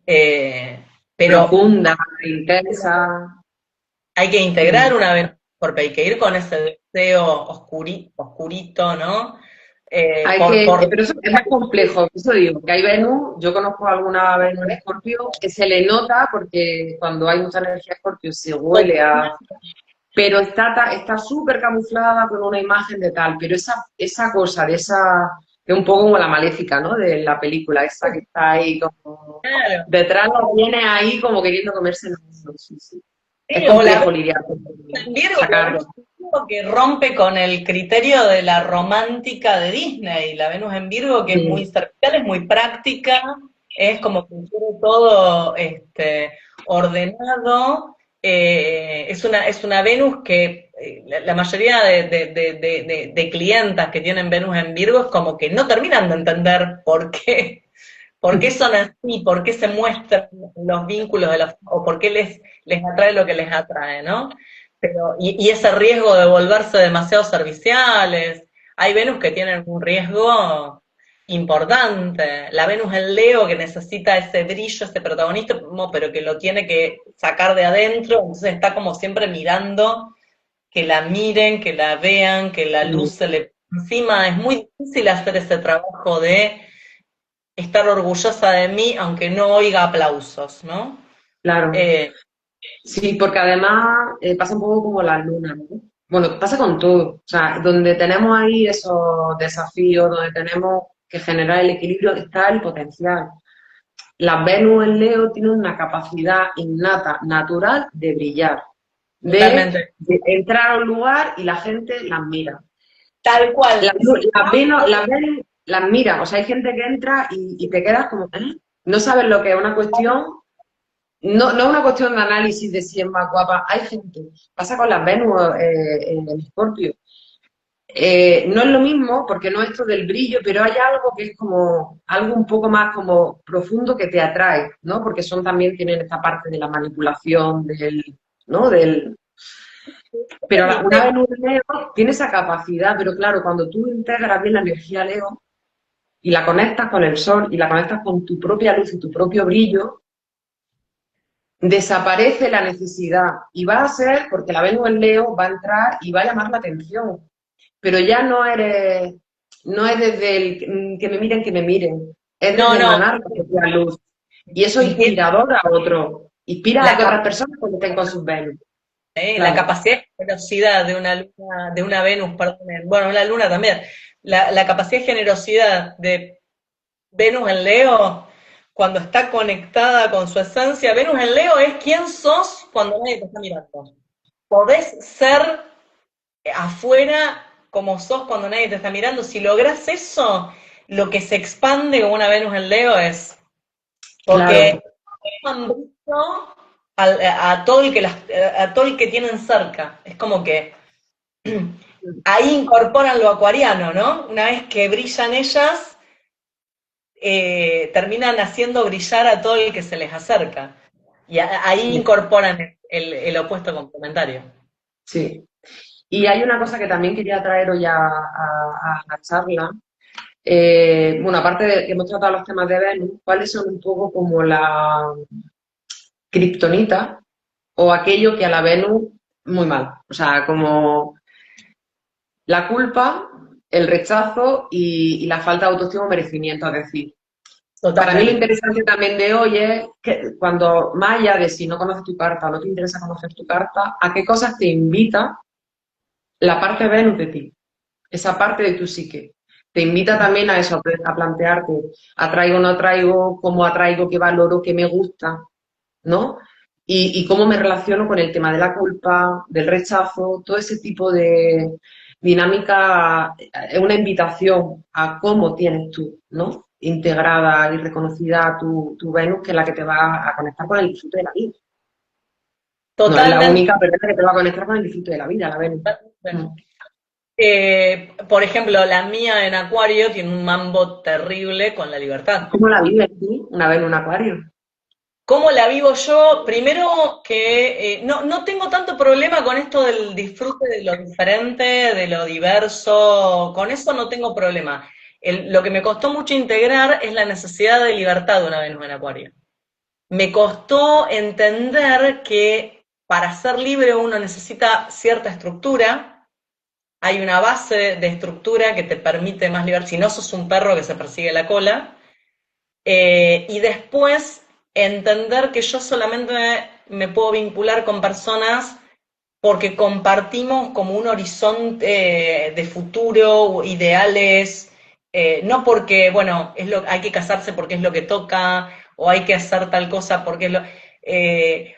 eh, pero profunda, intensa. hay que integrar Mm. una vez, porque hay que ir con ese deseo oscurito, ¿no? Por Pero eso es más complejo, eso digo, que hay Venus, yo conozco alguna Venus en Escorpio que se le nota porque cuando hay mucha energía Escorpio se huele a. Pero está súper camuflada con una imagen de tal, pero esa cosa que es un poco como la maléfica, ¿no? De la película, esa que está ahí como, claro. detrás la tiene ahí como queriendo comerse el mundo, sí, sí. Es O la complejo lidiar con en Virgo, la sacarlo. Venus en Virgo que rompe con el criterio de la romántica de Disney. La Venus en Virgo que es muy Mm, servicial, es muy práctica, es como que quiere todo ordenado. Es una Venus que la mayoría de clientas que tienen Venus en Virgo es como que no terminan de entender por qué son así, por qué se muestran los vínculos o por qué les atrae lo que les atrae, ¿no? Pero, y ese riesgo de volverse demasiado serviciales. Hay Venus que tienen un riesgo importante. La Venus en Leo que necesita ese brillo, ese protagonismo, pero que lo tiene que sacar de adentro, entonces está como siempre mirando que la miren, que la vean, que la luz mm, se le encima. Es muy difícil hacer ese trabajo de estar orgullosa de mí, aunque no oiga aplausos, ¿no? claro. Eh, Sí, porque además pasa un poco como la luna, ¿no? Bueno, pasa con todo. O sea, donde tenemos ahí esos desafíos, donde tenemos que generar el equilibrio, está el potencial. Las Venus en Leo tienen una capacidad innata, natural, de brillar, de, Totalmente. de entrar a un lugar y la gente las mira. Tal cual. Las mira, o sea, hay gente que entra y te quedas como, ¿eh? No sabes lo que es una cuestión, no es una cuestión de análisis de si es más guapa. Hay gente, pasa con las Venus en Escorpio. No es lo mismo porque no es esto del brillo, pero hay algo que es como algo un poco más como profundo que te atrae, ¿no? Porque son también tienen esta parte de la manipulación, ¿no? Pero una Venus en Leo tiene esa capacidad, pero claro, cuando tú integras bien la energía Leo y la conectas con el sol y la conectas con tu propia luz y tu propio brillo, desaparece la necesidad y va a ser porque la Venus en Leo va a entrar y va a llamar la atención, pero ya no es desde el que me miren, es No, desde no. emanar la propia luz. Y eso es inspirador a otro, inspira a La, que otras cap- personas conecten con sus Venus. la Claro, capacidad de generosidad de una luna, de una Venus, perdón, bueno, una luna también. La capacidad de generosidad de Venus en Leo, cuando está conectada con su esencia, Venus en Leo es quién sos cuando nadie te está mirando. Podés ser afuera como sos cuando nadie te está mirando. Si lográs eso, lo que se expande con una Venus en Leo es claro, porque dejan brillo a todo el que tienen cerca. Es como que ahí incorporan lo acuariano, ¿no? Una vez que brillan ellas, terminan haciendo brillar a todo el que se les acerca. Y ahí sí, incorporan el opuesto complementario. sí. Y hay una cosa que también quería traer hoy a la charla. Bueno, aparte de que hemos tratado los temas de Venus, ¿cuáles son un poco como la kriptonita o aquello que a la Venus muy mal? O sea, como la culpa, el rechazo y la falta de autoestima o merecimiento. Es decir, para mí lo Totalmente. interesante también de hoy es que cuando, más allá de si no conoces tu carta o no te interesa conocer tu carta, a qué cosas te invita la parte Venus de ti, esa parte de tu psique. Te invita también a eso, a plantearte, atraigo, no atraigo, cómo atraigo, qué valoro, qué me gusta, ¿no? Y cómo me relaciono con el tema de la culpa, del rechazo, todo ese tipo de dinámica, es una invitación a cómo tienes tú, ¿no? Integrada y reconocida tu Venus, que es la que te va a conectar con el disfrute de la vida. No es la Totalmente. única, pero es la que te va a conectar con el disfrute de la vida, la Venus. Mm. Por ejemplo, la mía en Acuario tiene un mambo terrible con la libertad. ¿Cómo la vives tú? Una Venus en Acuario. ¿Cómo la vivo yo? Primero que no tengo tanto problema con esto del disfrute de lo diferente, de lo diverso, con eso no tengo problema. Lo que me costó mucho integrar es la necesidad de libertad de una Venus en Acuario. Me costó entender que para ser libre uno necesita cierta estructura, hay una base de estructura que te permite más libertad, si no sos un perro que se persigue la cola, y después entender que yo solamente me puedo vincular con personas porque compartimos como un horizonte de futuro, ideales, no porque, bueno, hay que casarse porque es lo que toca, o hay que hacer tal cosa porque eh,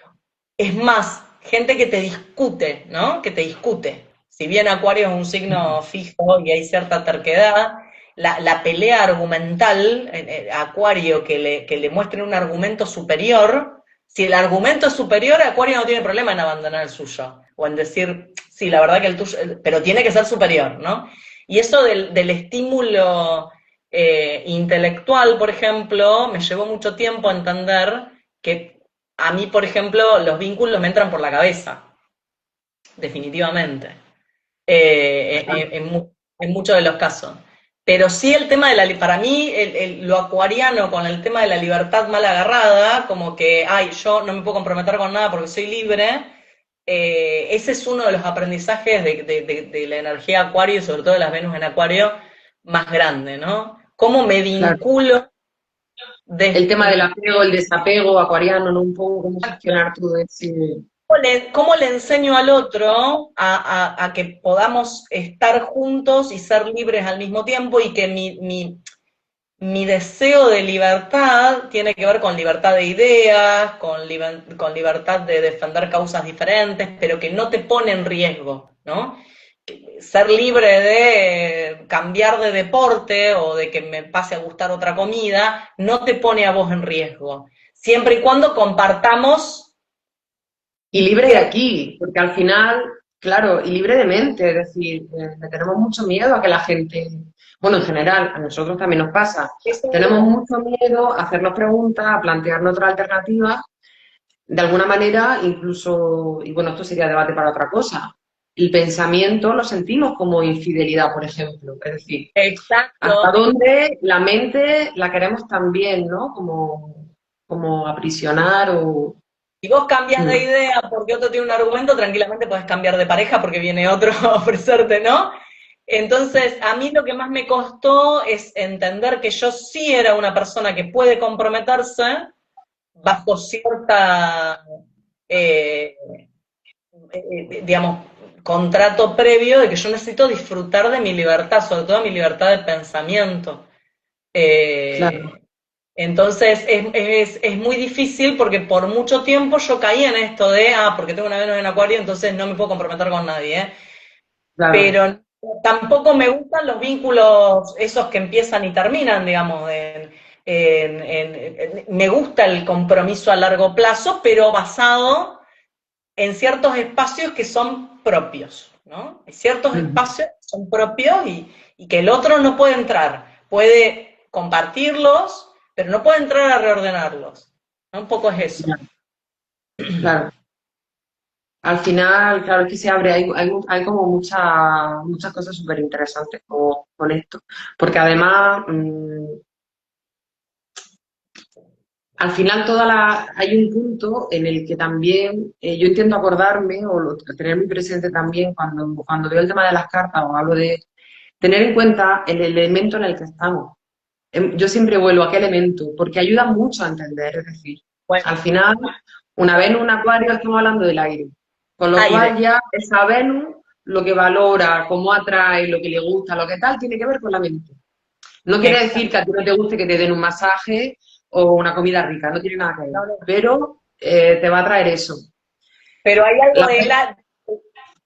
es más, gente que te discute, ¿no? Que te discute. Si bien Acuario es un signo fijo y hay cierta terquedad, la pelea argumental, Acuario, que le muestren un argumento superior, si el argumento es superior, Acuario no tiene problema en abandonar el suyo, o en decir, sí, la verdad que el tuyo, pero tiene que ser superior, ¿no? Y eso del estímulo intelectual, por ejemplo, me llevó mucho tiempo a entender que a mí, por ejemplo, los vínculos me entran por la cabeza, definitivamente, en muchos de los casos. Pero sí el tema de para mí, lo acuariano con el tema de la libertad mal agarrada, como que, ay, yo no me puedo comprometer con nada porque soy libre, ese es uno de los aprendizajes de la energía acuario y sobre todo de las Venus en acuario más grande, ¿no? ¿Cómo me Claro. vinculo El tema del desde, apego, el desapego acuariano, ¿no? Un poco cómo gestionar todo ese... ¿cómo le enseño al otro a que podamos estar juntos y ser libres al mismo tiempo y que mi deseo de libertad tiene que ver con libertad de ideas, con libertad de defender causas diferentes, pero que no te pone en riesgo, ¿no? ser libre de cambiar de deporte o de que me pase a gustar otra comida, no te pone a vos en riesgo. Siempre y cuando compartamos Y libre de cierto. aquí, porque al final, claro, y libre de mente, es decir, le tenemos mucho miedo a que la gente, bueno, en general, a nosotros también nos pasa, tenemos mucho miedo a hacernos preguntas, a plantearnos otras alternativas, de alguna manera, incluso, y bueno, esto sería debate para otra cosa, el pensamiento lo sentimos como infidelidad, por ejemplo, es decir, hasta Exacto. dónde la mente la queremos también, ¿no? Como aprisionar o... Si vos cambias de Mm, idea porque otro tiene un argumento, tranquilamente podés cambiar de pareja porque viene otro a ofrecerte, ¿no? Entonces, a mí lo que más me costó es entender que yo sí era una persona que puede comprometerse bajo cierta, eh, digamos, contrato previo de que yo necesito disfrutar de mi libertad, sobre todo mi libertad de pensamiento. claro. Eh, entonces es muy difícil porque por mucho tiempo yo caí en esto de, porque tengo una Venus en Acuario, entonces no me puedo comprometer con nadie, ¿eh? Claro, Pero tampoco me gustan los vínculos esos que empiezan y terminan, digamos. Me gusta el compromiso a largo plazo, pero basado en ciertos espacios que son propios, ¿no? Hay ciertos ujú, espacios que son propios y que el otro no puede entrar. Puede compartirlos, pero no puede entrar a reordenarlos, ¿no? Un poco es eso. claro, claro. Al final, claro, es que se abre, hay como muchas cosas súper interesantes con esto, porque además, al final hay un punto en el que también yo intento acordarme tener muy presente también cuando veo el tema de las cartas o hablo de tener en cuenta el elemento en el que estamos. Yo siempre vuelvo a qué elemento, porque ayuda mucho a entender, es decir, Bueno, al final, una Venus, un Acuario, estamos hablando del aire, con lo cual aire. ya esa Venus, lo que valora, cómo atrae, lo que le gusta, lo que tal, tiene que ver con la mente. No quiere decir Exacto. que a ti no te guste que te den un masaje o una comida rica, no tiene nada que ver, No, no. pero te va a traer eso. Pero hay algo La- de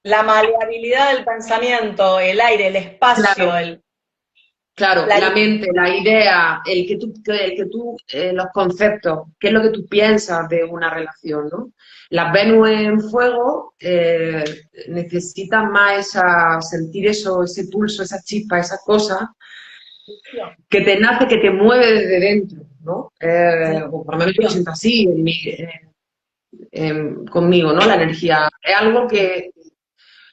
la maleabilidad del pensamiento, el aire, el espacio, claro, claro, la la mente, la idea, los conceptos, qué es lo que tú piensas de una relación, ¿no? Las Venus en fuego necesitan más sentir eso, ese pulso, esa chispa, esa cosa libertad. que te nace, que te mueve desde dentro, ¿no? Sí, O por lo menos yo lo siento así conmigo, ¿no? La energía. Es algo que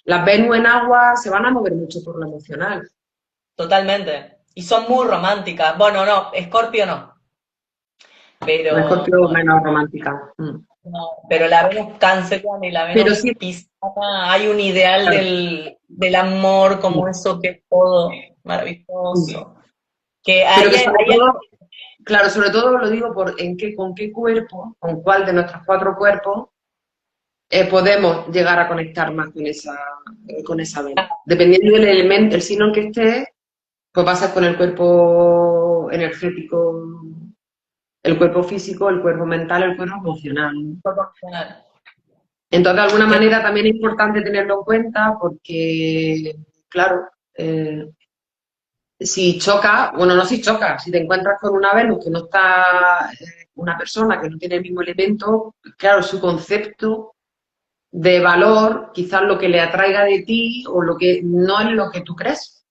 las Venus en agua se van a mover mucho por lo emocional. totalmente. Y son muy románticas. Bueno, no, Escorpio no, Un pero Escorpio menos romántica. Mm. no, pero la Venus canceriana y la Pero Venus sí, pisciana, hay un ideal claro, del amor como sí, eso que es todo sí. maravilloso. Que Pero que sobre hay todo, claro, sobre todo lo digo con qué cuerpo, con cuál de nuestros cuatro cuerpos podemos llegar a conectar más con esa Venus. Dependiendo del elemento, el signo en que esté, pues va a ser con el cuerpo energético, el cuerpo físico, el cuerpo mental, el cuerpo emocional, ¿no? proporcional. Entonces, de alguna Que, manera también es importante tenerlo en cuenta porque, claro, si choca, bueno, no si choca, si te encuentras con una Venus que no está, una persona que no tiene el mismo elemento, claro, su concepto de valor, quizás lo que le atraiga de ti o lo que no es lo que tú crees.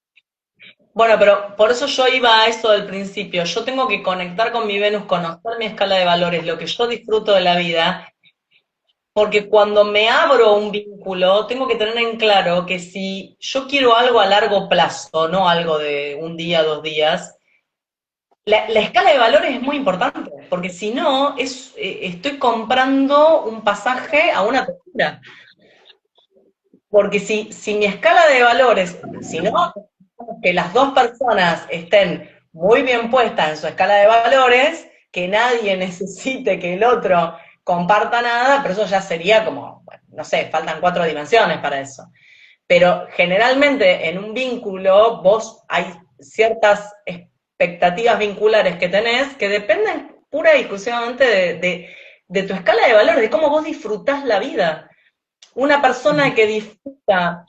bueno, pero por eso yo iba a eso del principio. Yo tengo que conectar con mi Venus, conocer mi escala de valores, lo que yo disfruto de la vida. Porque cuando me abro un vínculo, tengo que tener en claro que si yo quiero algo a largo plazo, no algo de un día, 2 días, la escala de valores es muy importante, porque si no, estoy comprando un pasaje a una aventura. Porque si mi escala de valores, si no, que las dos personas estén muy bien puestas en su escala de valores, que nadie necesite que el otro comparta nada, pero eso ya sería como, bueno, no sé, faltan 4 dimensiones para eso. Pero generalmente en un vínculo vos hay ciertas expectativas vinculares que tenés que dependen pura y exclusivamente de tu escala de valores, de cómo vos disfrutás la vida. Una persona que disfruta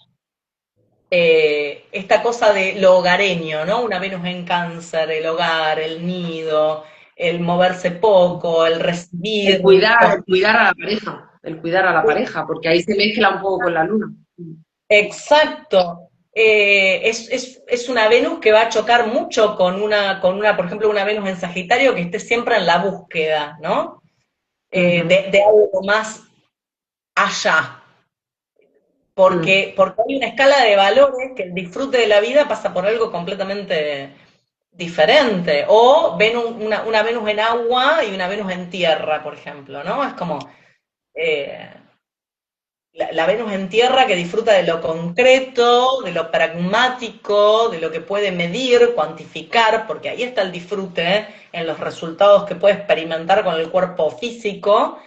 esta cosa de lo hogareño, ¿no? Una Venus en Cáncer, el hogar, el nido, el moverse poco, el recibir. El cuidar a la pareja, porque ahí se mezcla un poco con la luna. Exacto. Es una Venus que va a chocar mucho por ejemplo, una Venus en Sagitario que esté siempre en la búsqueda, ¿no? Ujú, De algo más allá. mm, Porque hay una escala de valores que el disfrute de la vida pasa por algo completamente diferente. O ven una Venus en agua y una Venus en tierra, por ejemplo, ¿no? Es como eh, la Venus en tierra que disfruta de lo concreto, de lo pragmático, de lo que puede medir, cuantificar, porque ahí está el disfrute, en los resultados que puede experimentar con el cuerpo físico.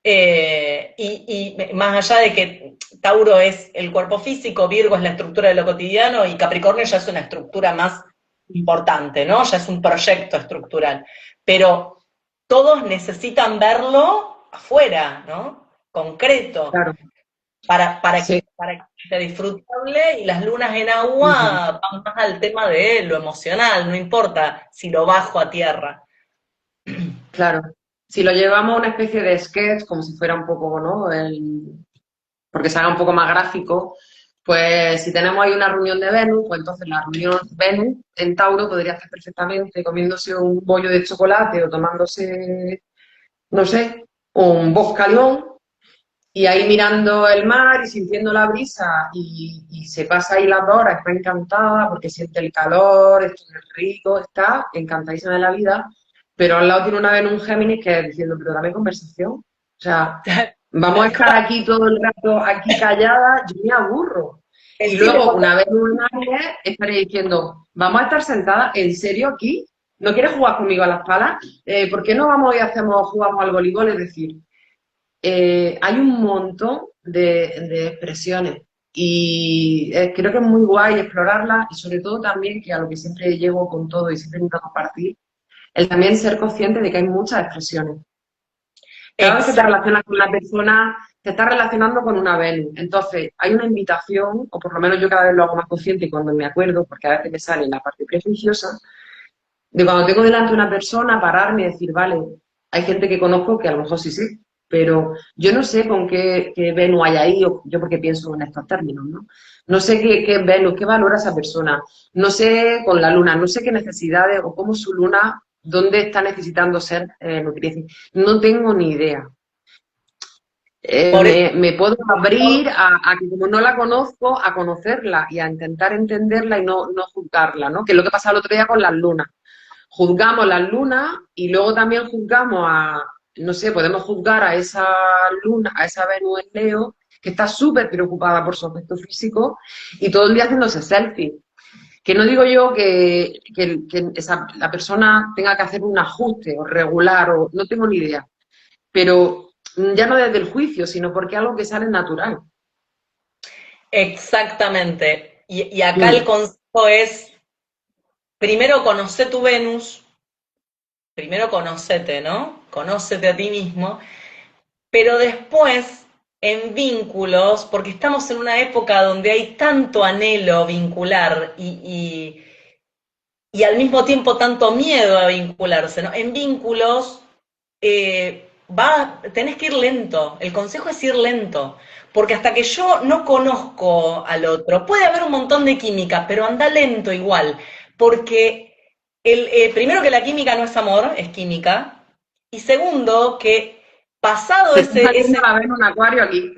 Y más allá de que Tauro es el cuerpo físico, Virgo es la estructura de lo cotidiano y Capricornio ya es una estructura más importante, ¿no? Ya es un proyecto estructural. Pero todos necesitan verlo afuera, ¿no? Concreto, claro, sí. para que sea disfrutable, y las lunas en Ujú. agua van más al tema de lo emocional, no importa si lo bajo a tierra. Claro. Si lo llevamos a una especie de sketch, como si fuera un poco, ¿no? Porque se haga un poco más gráfico, pues si tenemos ahí una reunión de Venus, pues entonces la reunión Venus en Tauro podría estar perfectamente comiéndose un bollo de chocolate o tomándose, no sé, un boscalón y ahí mirando el mar y sintiendo la brisa y se pasa ahí las 2 horas, está encantada porque siente el calor, esto es rico, está encantadísima de la vida, pero al lado tiene una Venus en Géminis que es diciendo, pero dame conversación. O sea, vamos a Tal estar cual. aquí todo el rato, aquí callada, yo me aburro. Y Decime, luego, una contame. vez en Aries, estaré diciendo, vamos a estar sentadas, ¿en serio aquí? ¿No quieres jugar conmigo a las palas? ¿Por qué no vamos y jugamos al voleibol? Es decir, hay un montón de expresiones y creo que es muy guay explorarlas y sobre todo también, que a lo que siempre llego con todo y siempre intento compartir, el también ser consciente de que hay muchas expresiones. Cada vez que te Exacto. relacionas con una persona, te estás relacionando con una Venus. Entonces, hay una invitación, o por lo menos yo cada vez lo hago más consciente cuando me acuerdo, porque a veces me sale la parte prejuiciosa, de cuando tengo delante una persona, pararme y decir, vale, hay gente que conozco que a lo mejor sí, sí, pero yo no sé con qué Venus hay ahí, o yo porque pienso en estos términos, ¿no? No sé qué Venus, qué valora esa persona, no sé con la luna, no sé qué necesidades o cómo su luna, dónde está necesitando ser nutrida. No tengo ni idea. Por eso, Me puedo abrir a que como no la conozco, a conocerla y a intentar entenderla y no juzgarla, ¿no? Que es lo que pasaba el otro día con las lunas. Juzgamos las lunas y luego también juzgamos no sé, podemos juzgar a esa luna, a esa Venus en Leo, que está súper preocupada por su aspecto físico y todo el día haciéndose selfie. Que no digo yo que la persona tenga que hacer un ajuste o regular, o no tengo ni idea, pero ya no desde el juicio, sino porque es algo que sale natural. exactamente. Y acá el Mm, consejo es, primero conoce tu Venus, primero conocete, ¿no? Conócete a ti mismo, pero después en vínculos, porque estamos en una época donde hay tanto anhelo vincular y al mismo tiempo tanto miedo a vincularse, ¿no? En vínculos tenés que ir lento, el consejo es ir lento, porque hasta que yo no conozco al otro, puede haber un montón de química, pero anda lento igual, porque primero que la química no es amor, es química, y segundo que pasado te está saliendo ese la vez en un acuario aquí.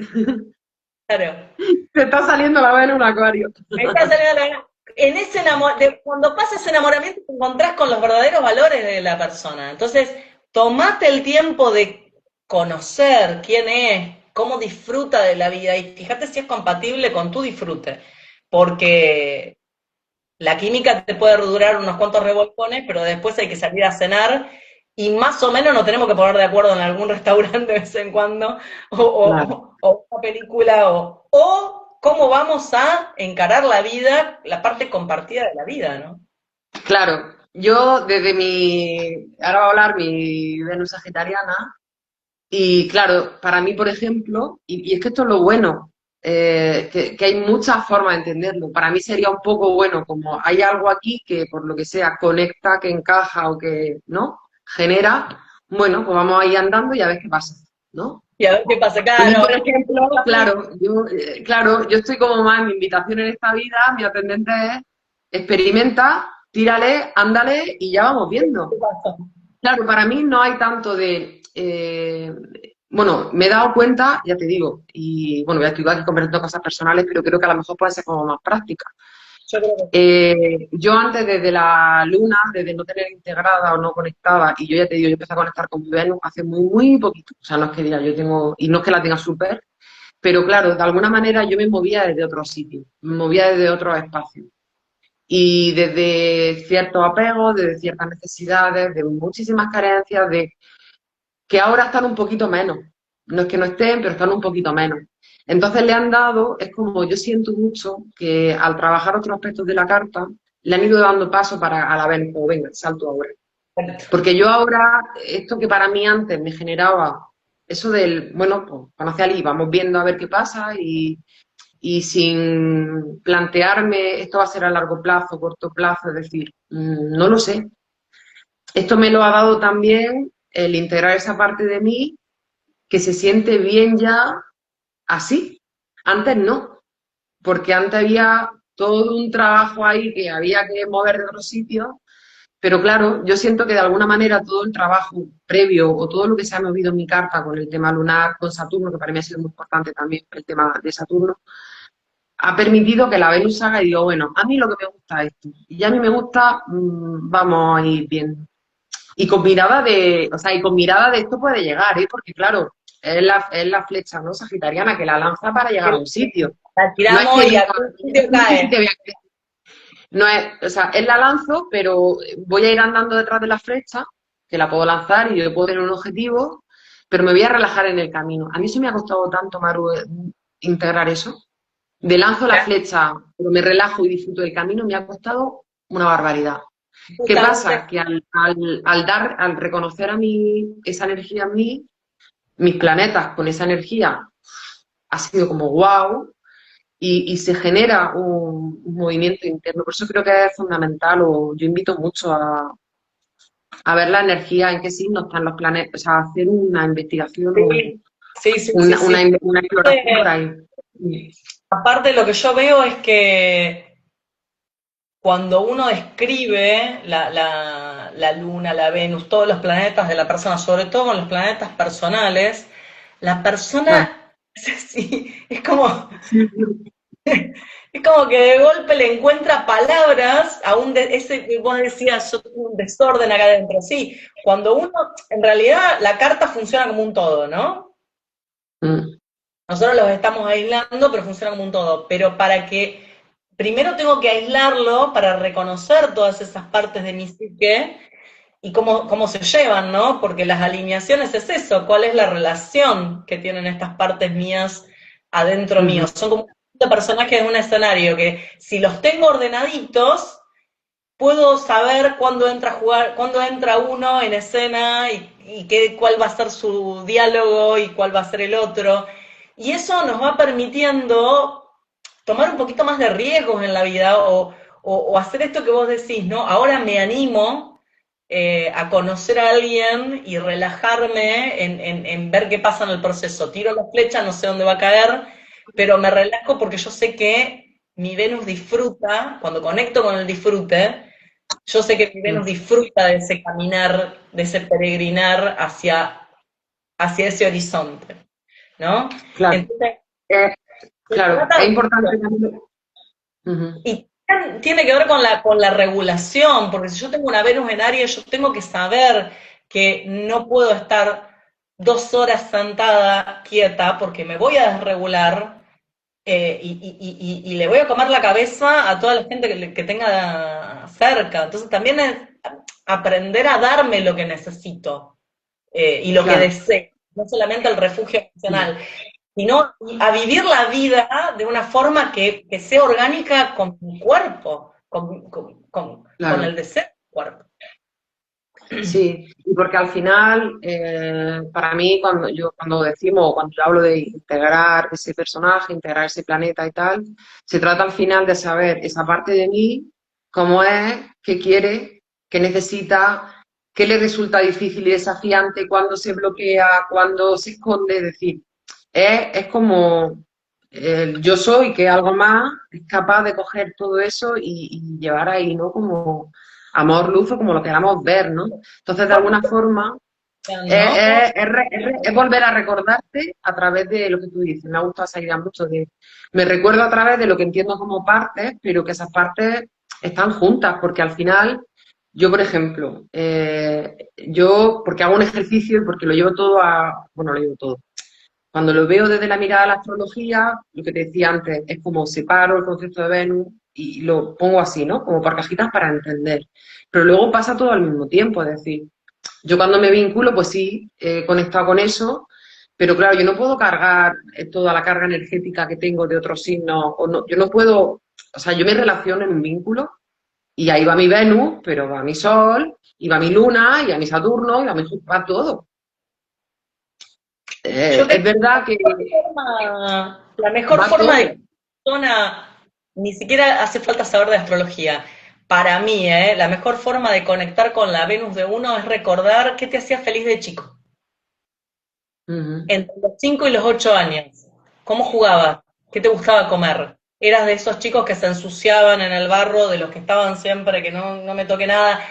claro, Te está saliendo la vez en un acuario. me está saliendo en ese cuando pasa ese enamoramiento te encontrás con los verdaderos valores de la persona. Entonces, tomate el tiempo de conocer quién es, cómo disfruta de la vida y fíjate si es compatible con tu disfrute. Porque la química te puede durar unos cuantos revolcones, pero después hay que salir a cenar y más o menos nos tenemos que poner de acuerdo en algún restaurante de vez en cuando, Claro. o una película, o cómo vamos a encarar la vida, la parte compartida de la vida, ¿no? Claro, yo desde ahora voy a hablar mi Venus sagitariana, y claro, para mí, por ejemplo, y es que esto es lo bueno, que hay muchas formas de entenderlo. Para mí sería un poco, bueno, como hay algo aquí que por lo que sea conecta, que encaja o que, ¿no? Genera, bueno, pues vamos a ir andando y a ver qué pasa, ¿no? Y a ver qué pasa, A mí, por claro. ejemplo, claro, yo estoy como más, mi invitación en esta vida, mi ascendente es experimenta, tírale, ándale y ya vamos ¿Qué viendo. pasa? Claro, para mí no hay tanto de... bueno, me he dado cuenta, ya te digo, y bueno, ya estoy aquí conversando cosas personales, pero creo que a lo mejor puede ser como más práctica. Yo creo que sí. Yo antes desde la luna, desde no tener integrada o no conectada, y yo ya te digo, yo empecé a conectar con mi Venus hace muy, muy poquito. O sea, no es que diga, yo tengo, y no es que la tenga súper, pero claro, de alguna manera yo me movía desde otro sitio, me movía desde otros espacios. Y desde ciertos apegos, desde ciertas necesidades, de muchísimas carencias, de que ahora están un poquito menos. No es que no estén, pero están un poquito menos. Entonces le han dado, es como yo siento mucho que al trabajar otros aspectos de la carta, le han ido dando paso para a la vez, como venga, salto ahora. Porque yo ahora, esto que para mí antes me generaba, eso del, bueno, pues conoce a Ali, vamos viendo a ver qué pasa y sin plantearme esto va a ser a largo plazo, corto plazo, es decir, no lo sé. Esto me lo ha dado también el integrar esa parte de mí que se siente bien ya así. Antes no, porque antes había todo un trabajo ahí que había que mover de otro sitio, pero claro, yo siento que de alguna manera todo el trabajo previo o todo lo que se ha movido en mi carta con el tema lunar, con Saturno, que para mí ha sido muy importante también el tema de Saturno, ha permitido que la Venus haga y digo, bueno, a mí lo que me gusta es esto, y ya a mí me gusta, vamos a ir bien. Y con mirada de, o sea, y con mirada de esto puede llegar, ¿eh? Porque claro, es la flecha, ¿no? Sagitariana que la lanza para llegar a un sitio. La No es tiramos que y diga, a algún sitio no sé si te cae. voy a creer. No es, o sea, es la lanzo, pero voy a ir andando detrás de la flecha, que la puedo lanzar y yo puedo tener un objetivo, pero me voy a relajar en el camino. A mí se me ha costado tanto, Maru, integrar eso. De lanzo la flecha, pero me relajo y disfruto del camino, me ha costado una barbaridad. ¿Qué Justamente, pasa? Que al reconocer a mí esa energía en mí, mis planetas con esa energía ha sido como wow y se genera un movimiento interno. Por eso creo que es fundamental o yo invito mucho a ver la energía, en qué signos están los planetas, o sea, hacer una investigación o sí, sí, sí, sí, sí. una exploración por ahí. Aparte, lo que yo veo es que cuando uno describe la Luna, la Venus, todos los planetas de la persona, sobre todo con los planetas personales, la Claro. persona sí, Sí, sí. es como que de golpe le encuentra palabras a ese que vos decías, yo tengo un desorden acá adentro. Sí, cuando uno, en realidad la carta funciona como un todo, ¿no? Mm, Nosotros los estamos aislando, pero funciona como un todo. Pero para que, primero tengo que aislarlo para reconocer todas esas partes de mi psique y cómo se llevan, ¿no? Porque las alineaciones es eso, cuál es la relación que tienen estas partes mías adentro mío. ujú. Son como personajes de un escenario que si los tengo ordenaditos, puedo saber cuándo entra a jugar, cuándo entra uno en escena y cuál va a ser su diálogo y cuál va a ser el otro. Y eso nos va permitiendo tomar un poquito más de riesgos en la vida o hacer esto que vos decís, ¿no? Ahora me animo a conocer a alguien y relajarme en ver qué pasa en el proceso. Tiro la flecha, no sé dónde va a caer, pero me relajo porque yo sé que mi Venus disfruta, cuando conecto con el disfrute, yo sé que mi Venus disfruta de ese caminar, de ese peregrinar hacia ese horizonte, ¿no? Claro. Entonces, Eh, se claro, trata es de importante eso. también. Ujú. Y tiene que ver con la regulación, porque si yo tengo una Venus en Aries, yo tengo que saber que no puedo estar 2 horas sentada quieta porque me voy a desregular y le voy a comer la cabeza a toda la gente que tenga cerca. Entonces también es aprender a darme lo que necesito y lo que Claro. deseo, no solamente el refugio Mm, emocional, sino a vivir la vida de una forma que sea orgánica con mi cuerpo, con claro. el deseo del cuerpo. Sí, y porque al final, para mí, cuando yo hablo de integrar ese personaje, integrar ese planeta y tal, se trata al final de saber esa parte de mí, cómo es, qué quiere, qué necesita, qué le resulta difícil y desafiante, cuándo se bloquea, cuándo se esconde, es decir, es como yo soy, que algo más es capaz de coger todo eso y llevar ahí, ¿no? Como amor, luz o como lo queramos ver, ¿no? Entonces, de alguna forma, ¿No? es volver a recordarte a través de lo que tú dices. Me ha gustado esa idea mucho de, me recuerdo a través de lo que entiendo como partes, pero que esas partes están juntas, porque al final, yo, por ejemplo, porque hago un ejercicio y porque lo llevo todo bueno, lo llevo todo. Cuando lo veo desde la mirada de la astrología, lo que te decía antes, es como separo el concepto de Venus y lo pongo así, ¿no? Como por cajitas para entender. Pero luego pasa todo al mismo tiempo, es decir, yo cuando me vinculo, pues sí, he conectado con eso, pero claro, yo no puedo cargar toda la carga energética que tengo de otros signos, o no, yo no puedo, o sea, yo me relaciono en un vínculo y ahí va mi Venus, pero va mi Sol, y va mi Luna, y va mi Saturno, y va todo. Yo Es creo que verdad que la mejor va forma de todo. que una persona, ni siquiera hace falta saber de astrología. Para mí, la mejor forma de conectar con la Venus de uno es recordar qué te hacía feliz de chico. Ujú. Entre los 5 y los 8 años. ¿Cómo jugabas? ¿Qué te gustaba comer? ¿Eras de esos chicos que se ensuciaban en el barro, de los que estaban siempre, que no me toque nada?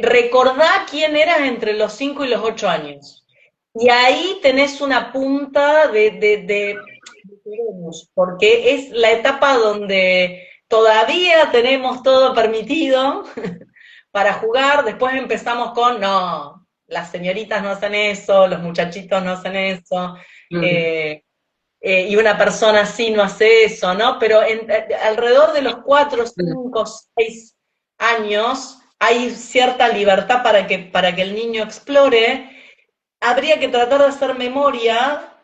Recordá quién eras entre los 5 y los 8 años. Y ahí tenés una punta de Venus, porque es la etapa donde todavía tenemos todo permitido para jugar, después empezamos con, no, las señoritas no hacen eso, los muchachitos no hacen eso, Mm, eh, y una persona así no hace eso, ¿no? Pero alrededor de los 4, mm, 5, 6 años hay cierta libertad para que el niño explore. Habría que tratar de hacer memoria,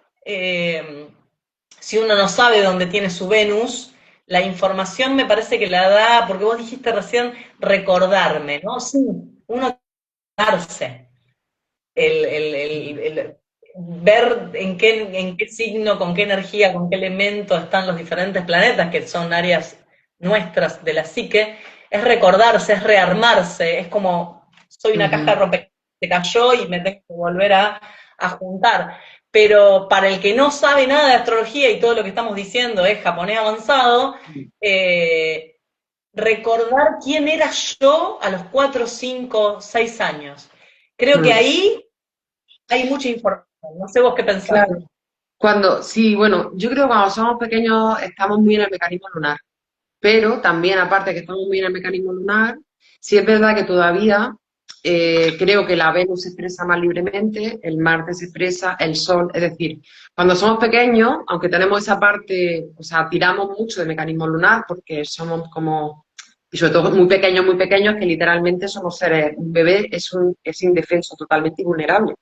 si uno no sabe dónde tiene su Venus, la información me parece que la da, porque vos dijiste recién recordarme, ¿no? Sí, uno darse, el ver en qué signo, con qué energía, con qué elemento están los diferentes planetas, que son áreas nuestras de la psique, es recordarse, es rearmarse, es como soy una caja de ujú, rompecabezas que se cayó y me tengo que volver a juntar. Pero para el que no sabe nada de astrología y todo lo que estamos diciendo es japonés avanzado, mm, eh, recordar quién era yo a los 4, 5, 6 años. Creo que mm. ahí hay mucha información. No sé vos qué pensás. Claro. Sí, bueno, yo creo que cuando somos pequeños estamos muy en el mecanismo lunar, pero también, aparte que estamos muy en el mecanismo lunar, sí es verdad que todavía creo que la Venus se expresa más libremente, el Marte se expresa, el Sol, es decir, cuando somos pequeños, aunque tenemos esa parte, o sea, tiramos mucho de mecanismo lunar porque somos como, y sobre todo muy pequeños, que literalmente somos seres, un bebé es indefenso, totalmente vulnerable.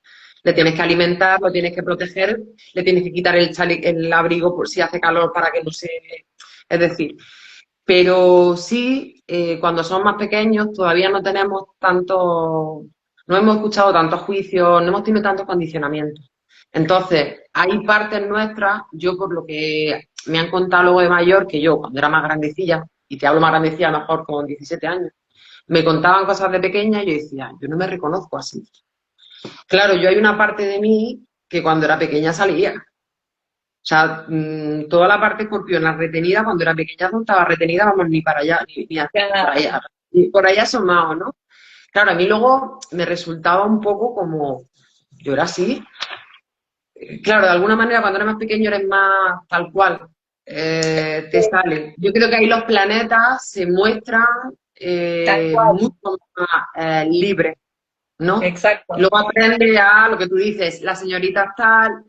Le tienes que alimentar, lo tienes que proteger, le tienes que quitar el abrigo por si hace calor para que no se... Es decir, pero sí, cuando somos más pequeños todavía no tenemos tanto, no hemos escuchado tantos juicios, no hemos tenido tantos condicionamientos. Entonces, hay partes nuestras, yo por lo que me han contado luego de mayor, que yo cuando era más grandecilla, y te hablo más grandecilla a lo mejor con 17 años, me contaban cosas de pequeña y yo decía, yo no me reconozco así. Claro, yo hay una parte de mí que cuando era pequeña salía. O sea, toda la parte escorpión, retenida, cuando era pequeña no estaba retenida, vamos, ni para allá, ni para allá. Y por allá asomado, ¿no? Claro, a mí luego me resultaba un poco como, yo era así. Claro, de alguna manera cuando eres más pequeño eres más tal cual, te sale. Yo creo que ahí los planetas se muestran Tal cual. mucho más libres, ¿no? Exacto. Luego aprende a lo que tú dices, la señorita tal,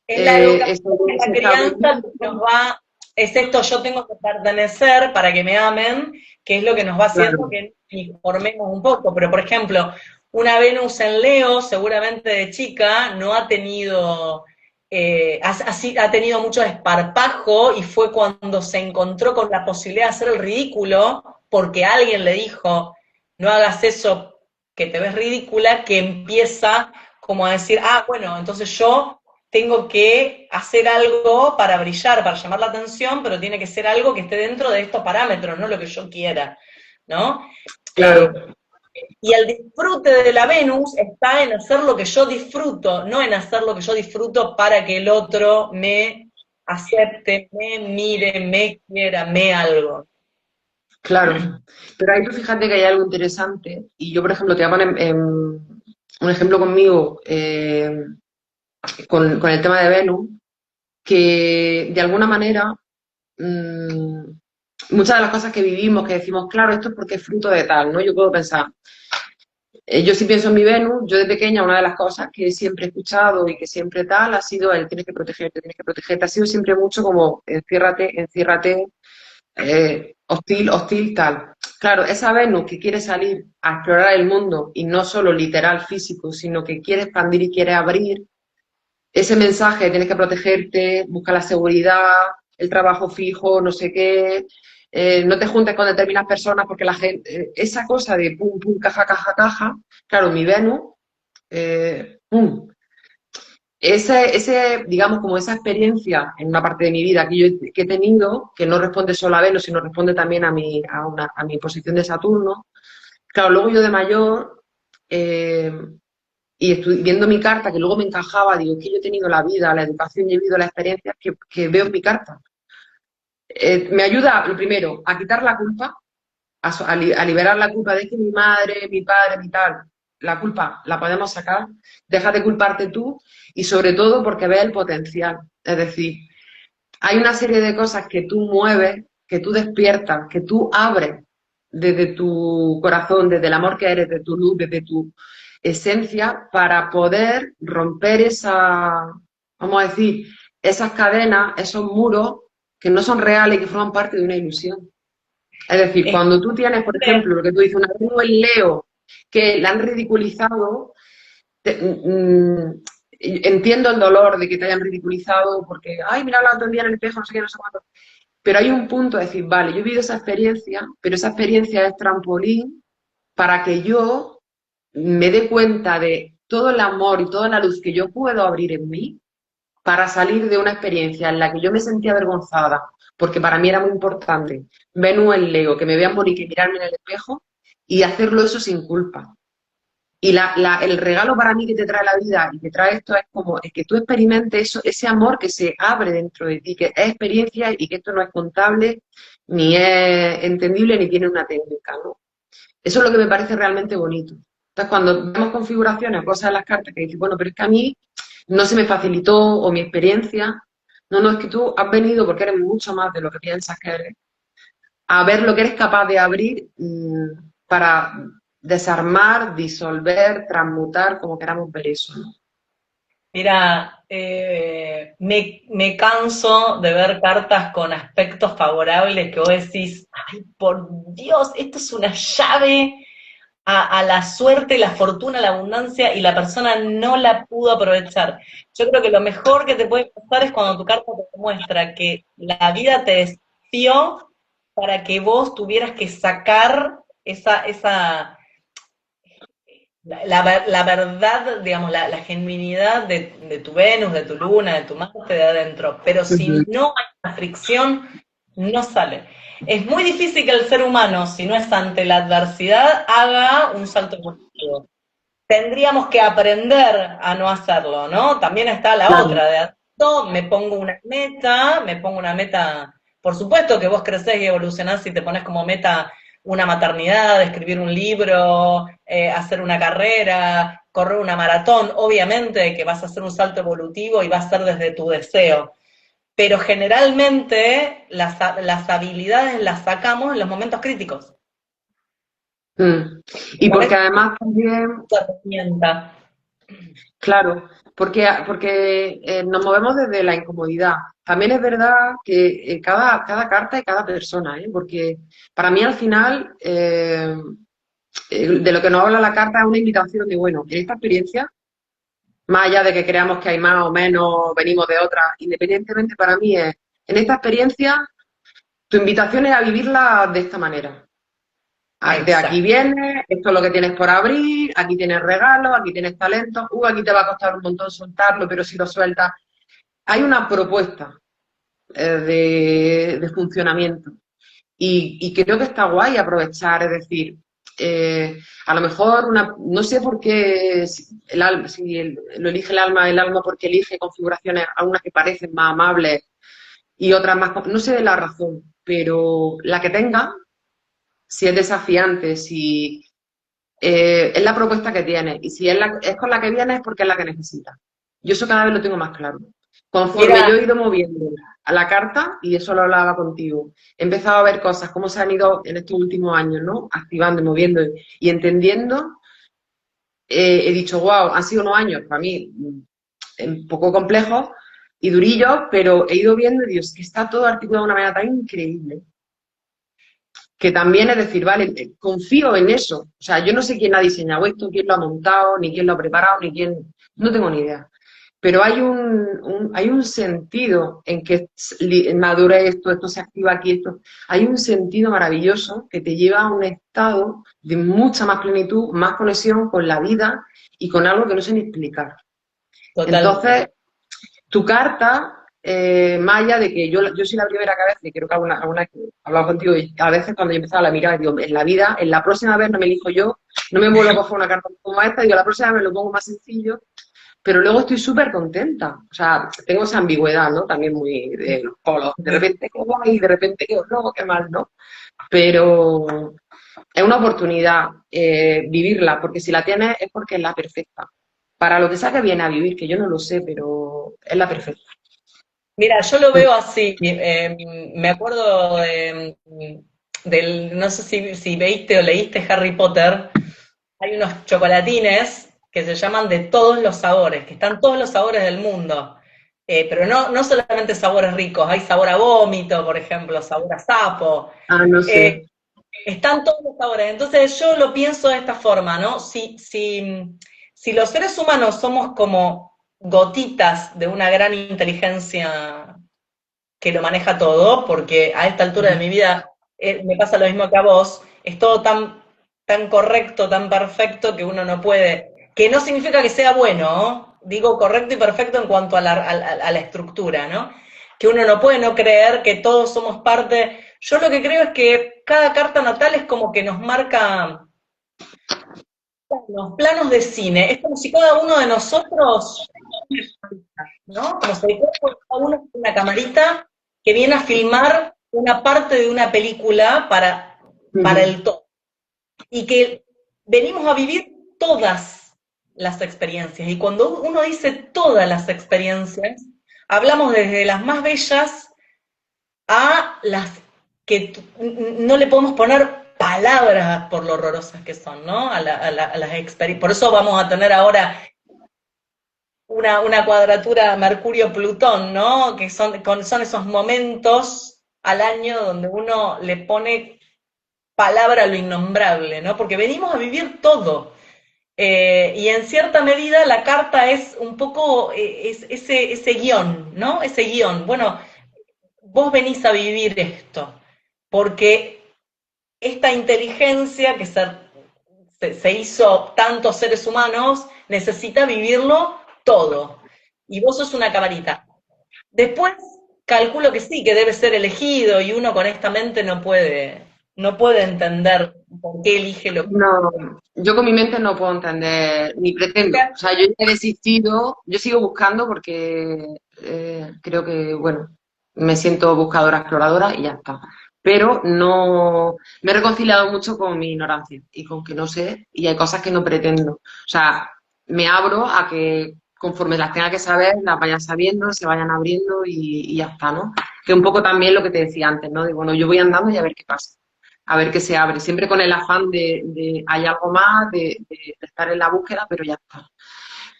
Es la educación, es se la crianza establece. lo que nos va, es esto, yo tengo que pertenecer para que me amen, que es lo que nos va haciendo Claro. que nos informemos un poco. Pero, por ejemplo, una Venus en Leo, seguramente de chica, no ha tenido, ha tenido mucho desparpajo y fue cuando se encontró con la posibilidad de hacer el ridículo, porque alguien le dijo, no hagas eso que te ves ridícula, que empieza como a decir, ah, bueno, entonces yo tengo que hacer algo para brillar, para llamar la atención, pero tiene que ser algo que esté dentro de estos parámetros, no lo que yo quiera, ¿no? Claro, Y el disfrute de la Venus está en hacer lo que yo disfruto, no en hacer lo que yo disfruto para que el otro me acepte, me mire, me quiera, me algo. claro. Pero ahí tú fíjate que hay algo interesante, y yo, por ejemplo, te voy a poner un ejemplo conmigo, con el tema de Venus, que de alguna manera mmm, muchas de las cosas que vivimos, que decimos, claro, esto es porque es fruto de tal, ¿no? Yo puedo pensar, yo sí pienso en mi Venus, yo de pequeña una de las cosas que siempre he escuchado y que siempre tal ha sido el tienes que protegerte, ha sido siempre mucho como enciérrate, enciérrate, hostil, hostil, tal. Claro, esa Venus que quiere salir a explorar el mundo y no solo literal físico, sino que quiere expandir y quiere abrir, ese mensaje, tienes que protegerte, busca la seguridad, el trabajo fijo, no sé qué, no te juntes con determinadas personas porque la gente, esa cosa de pum, pum, caja, caja, caja, claro, mi Venus, pum. Digamos, como esa experiencia en una parte de mi vida que he tenido, que no responde solo a Venus, sino responde también a mi posición de Saturno. Claro, luego yo de mayor, eh, y viendo mi carta, que luego me encajaba, digo, es que yo he tenido la vida, la educación y he vivido las experiencias que veo en mi carta. Me ayuda, lo primero, a quitar la culpa, a liberar la culpa de que mi madre, mi padre, mi tal, la culpa la podemos sacar, deja de culparte tú y sobre todo porque ves el potencial. Es decir, hay una serie de cosas que tú mueves, que tú despiertas, que tú abres desde tu corazón, desde el amor que eres, desde tu luz, desde tu esencia, para poder romper vamos a decir, esas cadenas, esos muros que no son reales y que forman parte de una ilusión. Es decir, cuando tú tienes, por Este, ejemplo, lo que tú dices, una tribu en Leo que la han ridiculizado, entiendo el dolor de que te hayan ridiculizado porque, ay, mira la otro día en el espejo, no sé qué, no sé cuánto. Pero hay un punto de decir, vale, yo he vivido esa experiencia, pero esa experiencia es trampolín para que yo me dé cuenta de todo el amor y toda la luz que yo puedo abrir en mí para salir de una experiencia en la que yo me sentía avergonzada, porque para mí era muy importante Venus en Leo, que me vean bonita y mirarme en el espejo y hacerlo eso sin culpa. Y el regalo para mí que te trae la vida y que trae esto es como es que tú experimentes eso, ese amor que se abre dentro de ti, que es experiencia y que esto no es contable, ni es entendible, ni tiene una técnica, ¿no? Eso es lo que me parece realmente bonito. Entonces, cuando vemos configuraciones o cosas en las cartas que dices, bueno, pero es que a mí no se me facilitó o mi experiencia, no, no, es que tú has venido porque eres mucho más de lo que piensas que eres, a ver lo que eres capaz de abrir para desarmar, disolver, transmutar, como queramos ver eso, ¿no? mira, me canso de ver cartas con aspectos favorables que vos decís, ay, por Dios, esto es una llave a la suerte, la fortuna, la abundancia y la persona no la pudo aprovechar. Yo creo que lo mejor que te puede pasar es cuando tu carta te muestra que la vida te desfió para que vos tuvieras que sacar la verdad, digamos, la genuinidad de tu Venus, de tu Luna, de tu Marte de adentro. Pero si Ujú. no hay una fricción, no sale. Es muy difícil que el ser humano, si no es ante la adversidad, haga un salto evolutivo. Tendríamos que aprender a no hacerlo, ¿no? También está la Claro, otra, de adulto, me pongo una meta, por supuesto que vos crecés y evolucionás y te pones como meta una maternidad, escribir un libro, hacer una carrera, correr una maratón, obviamente que vas a hacer un salto evolutivo y va a ser desde tu deseo, pero generalmente las habilidades las sacamos en los momentos críticos. mm. Me Y porque parece además también, una herramienta. claro, porque nos movemos desde la incomodidad. También es verdad que cada carta y cada persona, ¿eh? Porque para mí al final de lo que nos habla la carta es una invitación de, bueno, en esta experiencia, más allá de que creamos que hay más o menos, venimos de otra, independientemente para mí es, en esta experiencia, tu invitación es a vivirla de esta manera, De aquí Exacto. vienes, esto es lo que tienes por abrir, aquí tienes regalos, aquí tienes talento, aquí te va a costar un montón soltarlo, pero si lo sueltas. Hay una propuesta de funcionamiento y creo que está guay aprovechar, es decir, a lo mejor no sé por qué si el alma, si lo elige el alma porque elige configuraciones, algunas que parecen más amables y otras más, no sé de la razón, pero la que tenga, si es desafiante, si es la propuesta que tiene y si es con la que viene es porque es la que necesita. Yo eso cada vez lo tengo más claro. Conforme yo Mira, he ido moviendo a la carta, y eso lo hablaba contigo, he empezado a ver cosas, cómo se han ido en estos últimos años, ¿no? Activando, moviendo y entendiendo, he dicho, wow, han sido unos años para mí un poco complejos y durillos, pero he ido viendo, y Dios, que está todo articulado de una manera tan increíble que también es decir, vale, confío en eso. O sea, yo no sé quién ha diseñado esto, quién lo ha montado, ni quién lo ha preparado, ni quién, no tengo ni idea. Pero hay un sentido en que madure esto, esto se activa aquí, esto. Hay un sentido maravilloso que te lleva a un estado de mucha más plenitud, más conexión con la vida y con algo que no sé ni explicar. totalmente. Entonces, tu carta, más allá de que yo soy la primera cabeza, y creo que alguna vez que he hablado contigo, y a veces cuando yo empezaba a la mirar, digo, en la vida, en la próxima vez no me elijo yo, no me vuelvo a coger una carta como esta, digo, la próxima vez me lo pongo más sencillo, pero luego estoy súper contenta. O sea, tengo esa ambigüedad, ¿no? También muy de los polos. De repente qué guay, de repente qué no, qué mal, ¿no? Pero es una oportunidad vivirla, porque si la tienes es porque es la perfecta. Para lo que sea que viene a vivir, que yo no lo sé, pero es la perfecta. Mira, yo lo veo así. Me acuerdo no sé si veiste o leíste Harry Potter. Hay unos chocolatines que se llaman de todos los sabores, que están todos los sabores del mundo. Pero no solamente sabores ricos, hay sabor a vómito, por ejemplo, sabor a sapo. Ah, no sé. Eh, Están todos los sabores. Entonces yo lo pienso de esta forma, ¿no? Si los seres humanos somos como gotitas de una gran inteligencia que lo maneja todo, porque a esta altura de mi vida me pasa lo mismo que a vos, es todo tan correcto, tan perfecto que uno no puede, que no significa que sea bueno, ¿no? Digo correcto y perfecto en cuanto a la estructura, ¿no? Que uno no puede no creer que todos somos parte. Yo lo que creo es que cada carta natal es como que nos marca los planos de cine, es como si cada uno de nosotros, ¿no? Como si cada uno fuera una camarita que viene a filmar una parte de una película para Ujú. el todo. Y que venimos a vivir todas las experiencias. Y cuando uno dice todas las experiencias, hablamos desde las más bellas a las que no le podemos poner palabras por lo horrorosas que son, ¿no? A las experiencias. Por eso vamos a tener ahora una cuadratura Mercurio-Plutón, ¿no? Que son esos momentos al año donde uno le pone palabra a lo innombrable, ¿no? Porque venimos a vivir todo. Y en cierta medida la carta es un poco ese guión, ¿no? Ese guión. Bueno, vos venís a vivir esto, porque esta inteligencia que se hizo tantos seres humanos necesita vivirlo todo. Y vos sos una camarita. Después calculo que sí, que debe ser elegido y uno con esta mente no puede entender por qué elige lo que No, yo con mi mente no puedo entender, ni pretendo. O sea, yo ya he desistido, yo sigo buscando porque creo que, bueno, me siento buscadora, exploradora y ya está. Pero no, me he reconciliado mucho con mi ignorancia y con que no sé y hay cosas que no pretendo. O sea, me abro a que conforme las tenga que saber, las vaya sabiendo, se vayan abriendo y ya está, ¿no? Que un poco también lo que te decía antes, ¿no? Digo, bueno, yo voy andando y a ver qué pasa, a ver qué se abre, siempre con el afán de hay algo más, de estar en la búsqueda, pero ya está.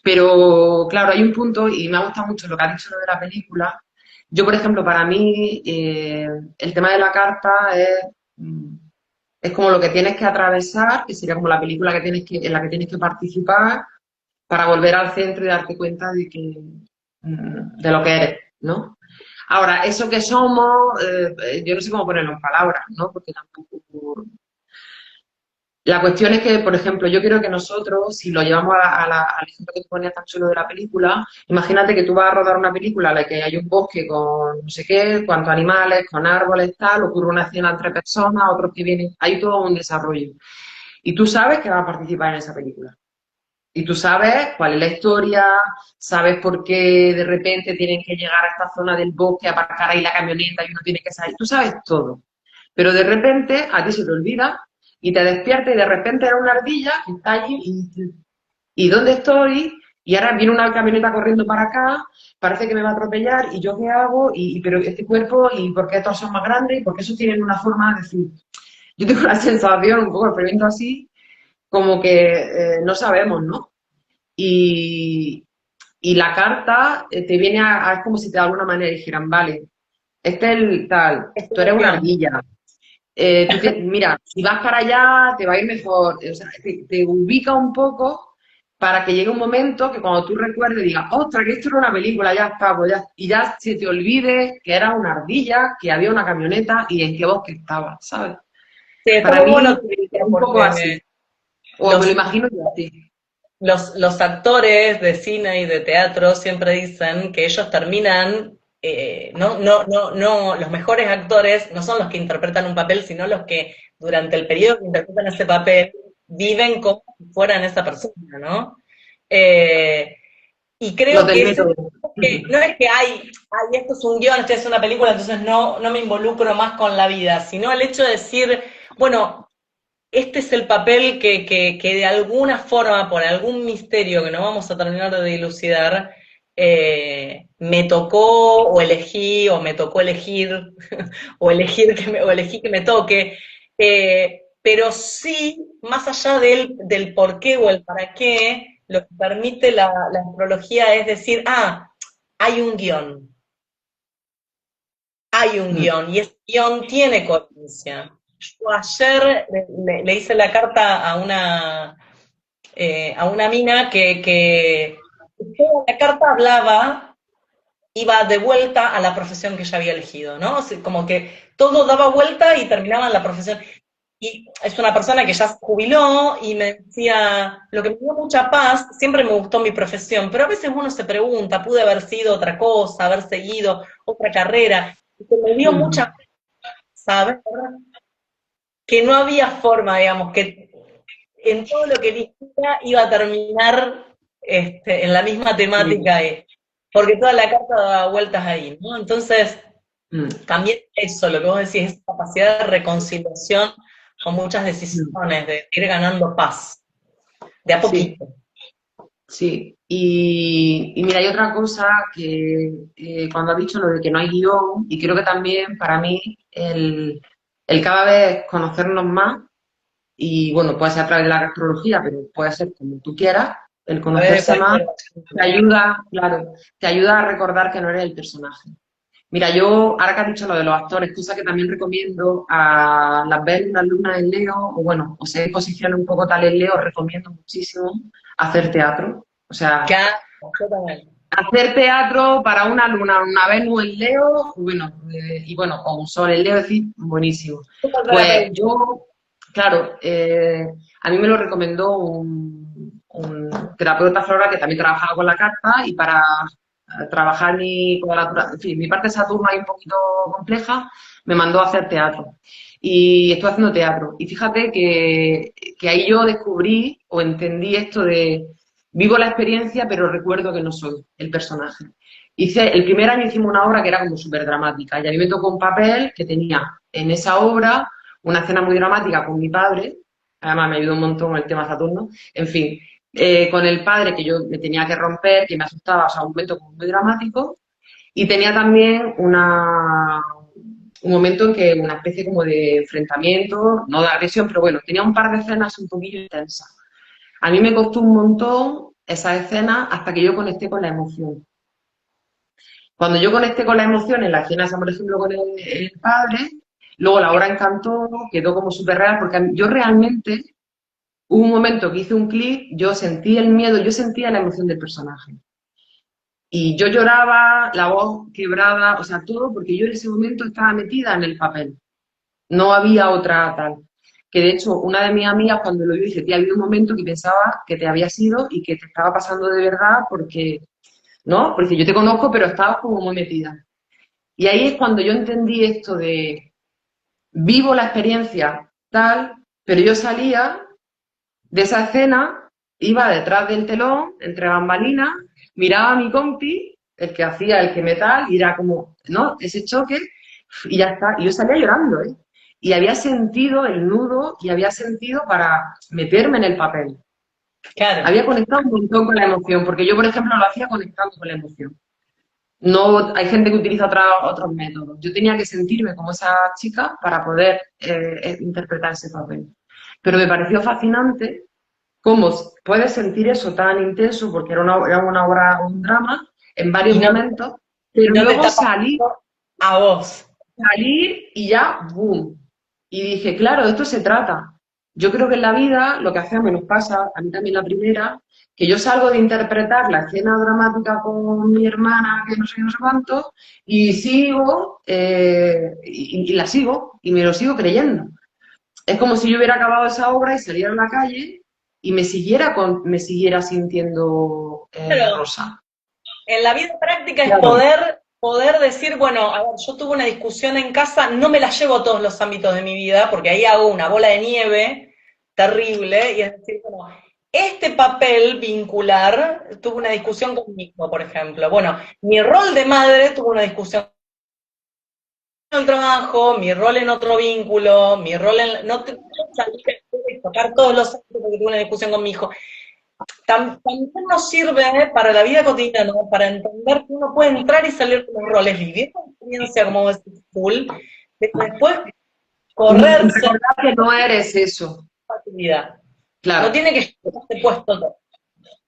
Pero claro, hay un punto, y me ha gustado mucho lo que has dicho de la película. Yo, por ejemplo, para mí, el tema de la carta es como lo que tienes que atravesar, que sería como la película en la que tienes que participar para volver al centro y darte cuenta de lo que eres, ¿no? Ahora, eso que somos, yo no sé cómo ponerlo en palabras, ¿no? Porque tampoco. La cuestión es que, por ejemplo, yo creo que nosotros, si lo llevamos al ejemplo que tú ponías tan chulo de la película, imagínate que tú vas a rodar una película en la que hay un bosque con no sé qué, cuántos animales, con árboles, tal, ocurre una escena entre personas, otros que vienen, hay todo un desarrollo. Y tú sabes que vas a participar en esa película. Y tú sabes cuál es la historia, sabes por qué de repente tienen que llegar a esta zona del bosque, aparcar ahí la camioneta y uno tiene que salir. Tú sabes todo. Pero de repente a ti se te olvida y te despiertas y de repente era una ardilla que está allí y ¿dónde estoy? Y ahora viene una camioneta corriendo para acá, parece que me va a atropellar y ¿yo qué hago? Pero este cuerpo, ¿y por qué estos son más grandes? ¿Y por qué esos tienen una forma de decir? Yo tengo la sensación, un poco experimento así, como que no sabemos, ¿no? Y, y la carta te viene es como si de alguna manera dijeran, vale, este es el tal, tú eres una Explicación. ardilla, mira, si vas para allá te va a ir mejor. O sea, te ubica un poco para que llegue un momento que cuando tú recuerdes digas, ostras, que esto era una película, ya está, pues ya, y ya se te olvide que era una ardilla, que había una camioneta y en qué bosque estaba, ¿sabes? Sí, está Para muy mí bueno tu es idea un poco porque así, o me lo los, imagino yo así. los actores de cine y de teatro siempre dicen que ellos terminan, los mejores actores no son los que interpretan un papel, sino los que durante el periodo que interpretan ese papel viven como si fueran esa persona, ¿no? Eh, y Los creo del que ese, método. no es que hay, esto es un guión, estoy haciendo una película, entonces no me involucro más con la vida, sino el hecho de decir, bueno, este es el papel que de alguna forma, por algún misterio que no vamos a terminar de dilucidar, me tocó o elegí, o me tocó elegir, o elegí que me toque, pero sí, más allá del por qué o el para qué, lo que permite la astrología es decir, hay un guión, hay un Mm. guión, y ese guión tiene coherencia. Yo ayer le hice la carta a una mina que toda la carta hablaba, iba de vuelta a la profesión que ella había elegido, ¿no? O sea, como que todo daba vuelta y terminaba en la profesión. Y es una persona que ya se jubiló y me decía, lo que me dio mucha paz, siempre me gustó mi profesión, pero a veces uno se pregunta, pude haber sido otra cosa, haber seguido otra carrera, y que me dio mucha Mm. paz saber que no había forma, digamos, que en todo lo que eligiera iba a terminar en la misma Sí. temática, porque toda la carta daba vueltas ahí, ¿no? Entonces, Mm. también eso, lo que vos decís, esa capacidad de reconciliación con muchas Mm. decisiones, de ir ganando paz, de a Sí. poquito. Sí, y mira, hay otra cosa que cuando has dicho lo de que no hay guión, y creo que también para mí el cada vez conocernos más, y bueno, puede ser a través de la astrología, pero puede ser como tú quieras, el A través de conocerse más, cualquier te ayuda, claro, te ayuda a recordar que no eres el personaje. Mira, yo, ahora que has dicho lo de los actores, cosa que también recomiendo a las ver las lunas en Leo, o bueno, o sea, posiciones un poco tal en Leo, recomiendo muchísimo hacer teatro. O sea, yo también. hacer teatro para una luna, una Venus en Leo, bueno, y bueno, o un Sol en Leo, es decir, buenísimo. Súper Pues terapéutico. yo, claro, a mí me lo recomendó un terapeuta floral que también trabajaba con la carta y para trabajar mi cuadratura, en fin, mi parte de Saturno ahí un poquito compleja, me mandó a hacer teatro. Y estoy haciendo teatro. Y fíjate que ahí yo descubrí o entendí esto de vivo la experiencia, pero recuerdo que no soy el personaje. El primer año hicimos una obra que era como súper dramática y a mí me tocó un papel que tenía en esa obra una escena muy dramática con mi padre, además me ayudó un montón el tema Saturno, en fin, con el padre que yo me tenía que romper, que me asustaba, o sea, un momento como muy dramático, y tenía también un momento en que una especie como de enfrentamiento, no de agresión, pero bueno, tenía un par de escenas un poquillo intensas. A mí me costó un montón esa escena hasta que yo conecté con la emoción. Cuando yo conecté con la emoción en la escena esa, por ejemplo, con el padre, luego la obra encantó, quedó como súper real, porque yo realmente hubo un momento que hice un clic, yo sentí el miedo, yo sentía la emoción del personaje. Y yo lloraba, la voz quebrada, o sea, todo porque yo en ese momento estaba metida en el papel. No había otra tal. que de hecho una de mis amigas cuando lo vio dice, tía, ha habido un momento que pensaba que te había ido y que te estaba pasando de verdad porque, ¿no? Porque yo te conozco, pero estabas como muy metida. Y ahí es cuando yo entendí esto de vivo la experiencia tal, pero yo salía de esa escena, iba detrás del telón, entre bambalinas, miraba a mi compi, el que hacía el que metal, y era como, ¿no? Ese choque, y ya está. Y yo salía llorando, ¿eh? Y había sentido el nudo y había sentido para meterme en el papel. Claro. Había conectado un montón con la emoción, porque yo, por ejemplo, lo hacía conectando con la emoción. No, hay gente que utiliza otros métodos. Yo tenía que sentirme como esa chica para poder interpretar ese papel. Pero me pareció fascinante cómo puedes sentir eso tan intenso, porque era una obra, un drama, en varios Y no, momentos, y pero no te luego está pasando a vos. salir y ya, ¡boom! Y dije, claro, de esto se trata. Yo creo que en la vida lo que hacemos nos pasa, a mí también la primera, que yo salgo de interpretar la escena dramática con mi hermana, que no sé qué, no sé cuánto, y sigo, y la sigo, y me lo sigo creyendo. Es como si yo hubiera acabado esa obra y saliera a la calle y me siguiera sintiendo Claro, Rosa. en la vida práctica es Claro. poder decir, bueno, a ver, yo tuve una discusión en casa, no me la llevo a todos los ámbitos de mi vida, porque ahí hago una bola de nieve terrible, y es decir, bueno, este papel vincular, tuve una discusión con mi hijo, por ejemplo. Bueno, mi rol de madre tuvo una discusión en el trabajo, mi rol en otro vínculo, mi rol en... No te salir y tocar todos los ámbitos porque tuve una discusión con mi hijo. También nos sirve para la vida cotidiana, ¿no? Para entender que uno puede entrar y salir de los roles, vivir una experiencia, como decís, full, pero después correrse Recordar que no eres eso. la actividad. No Claro, tiene que estar puesto todo,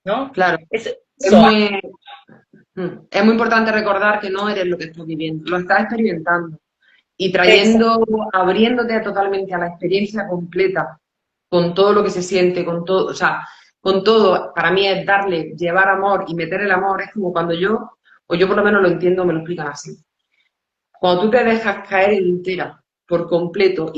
¿no? claro. Es Eso, es muy importante recordar que no eres lo que estás viviendo, lo estás experimentando y eso, trayendo, abriéndote totalmente a la experiencia completa, con todo lo que se siente, con todo, o sea, con todo, para mí es darle, llevar amor y meter el amor, es como cuando yo, o yo por lo menos lo entiendo, me lo explican así. Cuando tú te dejas caer entera, por completo,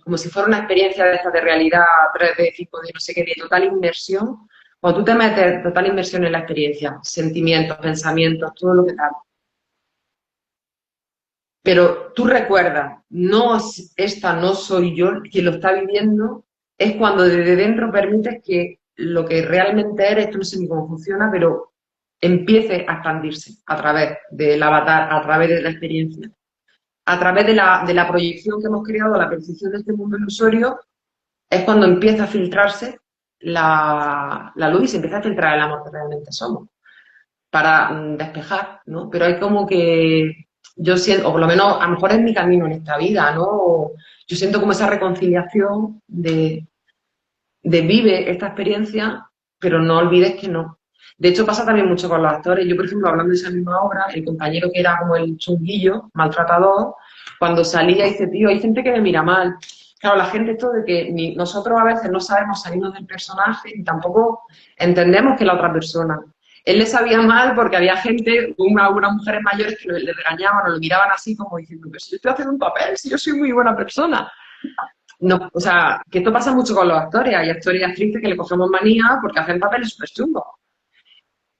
como si fuera una experiencia de esta de realidad 3D, 5D, no sé qué, de total inmersión, cuando tú te metes total inmersión en la experiencia, sentimientos, pensamientos, todo lo que tal, pero tú recuerdas, no, esta no soy yo quien lo está viviendo, es cuando desde dentro permites que lo que realmente eres, esto no sé ni cómo funciona, pero empiece a expandirse a través del avatar, a través de la experiencia, a través de la proyección que hemos creado, la percepción de este mundo ilusorio, es cuando empieza a filtrarse la luz y se empieza a filtrar el amor que realmente somos, para despejar, ¿no? Pero hay como que yo siento, o por lo menos a lo mejor es mi camino en esta vida, ¿no? Yo siento como esa reconciliación de vive esta experiencia, pero no olvides que no. De hecho, pasa también mucho con los actores. Yo, por ejemplo, hablando de esa misma obra, el compañero que era como el chunguillo, maltratador, cuando salía dice, tío, hay gente que me mira mal. Claro, la gente esto de que nosotros a veces no sabemos salirnos del personaje y tampoco entendemos que la otra persona. Él le sabía mal porque había gente, unas mujeres mayores que le regañaban o lo miraban así como diciendo, pero si yo estoy haciendo un papel, si yo soy muy buena persona. No, o sea, que esto pasa mucho con los actores. Hay actores y actrices que le cogemos manía porque hacen papeles súper chungos.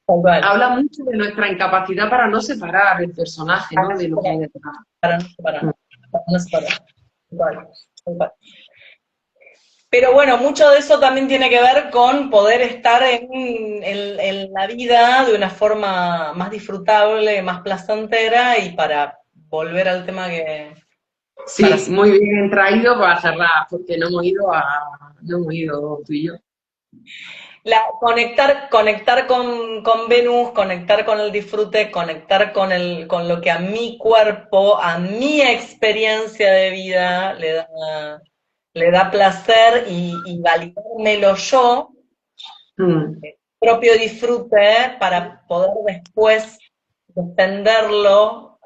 igual, Habla mucho de nuestra incapacidad para no separar el personaje, para ¿no? no De lo que hay separar, detrás. para no separar, para no separar. Igual, igual. Pero bueno, mucho de eso también tiene que ver con poder estar en la vida de una forma más disfrutable, más placentera y para volver al tema que... Para, Sí, muy bien traído para cerrar, porque no hemos ido tú y yo. conectar con Venus, conectar con el disfrute, conectar con lo que a mi cuerpo, a mi experiencia de vida le da placer y validármelo yo, Mm, propio disfrute, para poder después defenderlo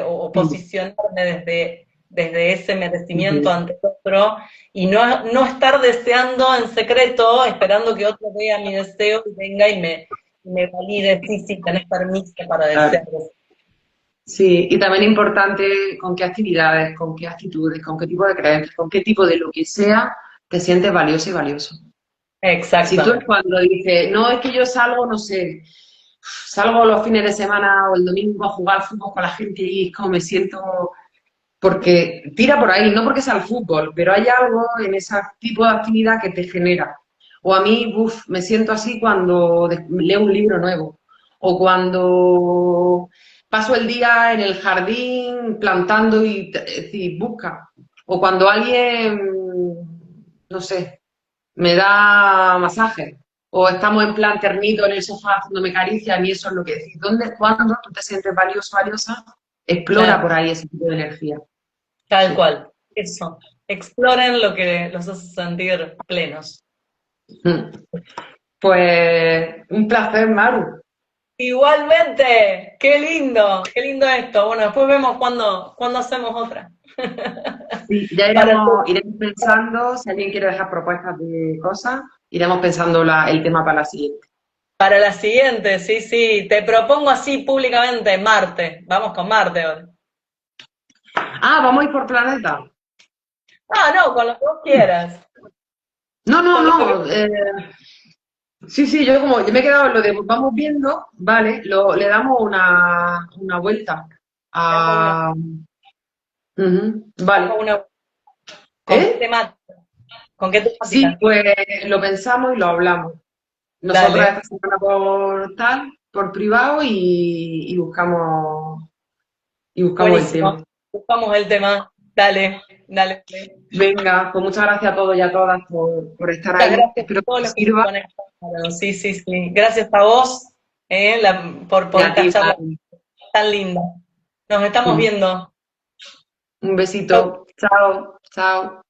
o mm, posicionarme desde ese merecimiento mm. ante el otro y no estar deseando en secreto, esperando que otro vea mi deseo y venga y me valide, sí, sí, tenés permiso para Claro. desear. Sí, y también es importante con qué actividades, con qué actitudes, con qué tipo de creencias, con qué tipo de lo que sea, te sientes valioso y valioso. Si tú es Exactamente. cuando dices, no, es que yo salgo, no sé, salgo los fines de semana o el domingo a jugar al fútbol con la gente y es como me siento, porque tira por ahí, no porque sea el fútbol, pero hay algo en ese tipo de actividad que te genera. O a mí, uf, me siento así cuando leo un libro nuevo, o cuando paso el día en el jardín plantando y es decir, busca. O cuando alguien, no sé, me da masaje. O estamos en plan ternito en el sofá haciéndome caricias y eso es lo que decís. ¿Dónde, cuándo tú te sientes valioso, valiosa? Explora Claro, por ahí ese tipo de energía. tal Sí. cual. Eso. Exploren lo que los hace sentir plenos. Mm. Pues un placer, Maru. Igualmente, qué lindo esto. Bueno, después vemos cuándo hacemos otra. Sí, ya Para, iremos pensando, si alguien quiere dejar propuestas de cosas, iremos pensando el tema para la siguiente. para la siguiente, sí, sí. Te propongo así públicamente Marte. Vamos con Marte ahora. Ah, vamos a ir por planeta. Ah, no, con lo que vos quieras. No, no, Con lo que... no. Sí, sí, yo me he quedado en lo de vamos viendo, vale, le damos una vuelta. Damos A, ujú, vale. una... ¿Con qué ¿Eh? temática? ¿Con qué Sí, temática? pues lo pensamos y lo hablamos. Nosotras Dale, esta semana por tal, por privado y buscamos el buenísimo. tema. Buscamos el tema. Dale, dale. Venga, pues muchas gracias a todos y a todas por estar Muchas ahí. gracias a Espero que todos os los que se sirva conectaron. Sí, sí, sí. Gracias a vos por y a esta ti, charla Mari. tan linda. Nos estamos viendo. Un Chau. besito. Chao, chao.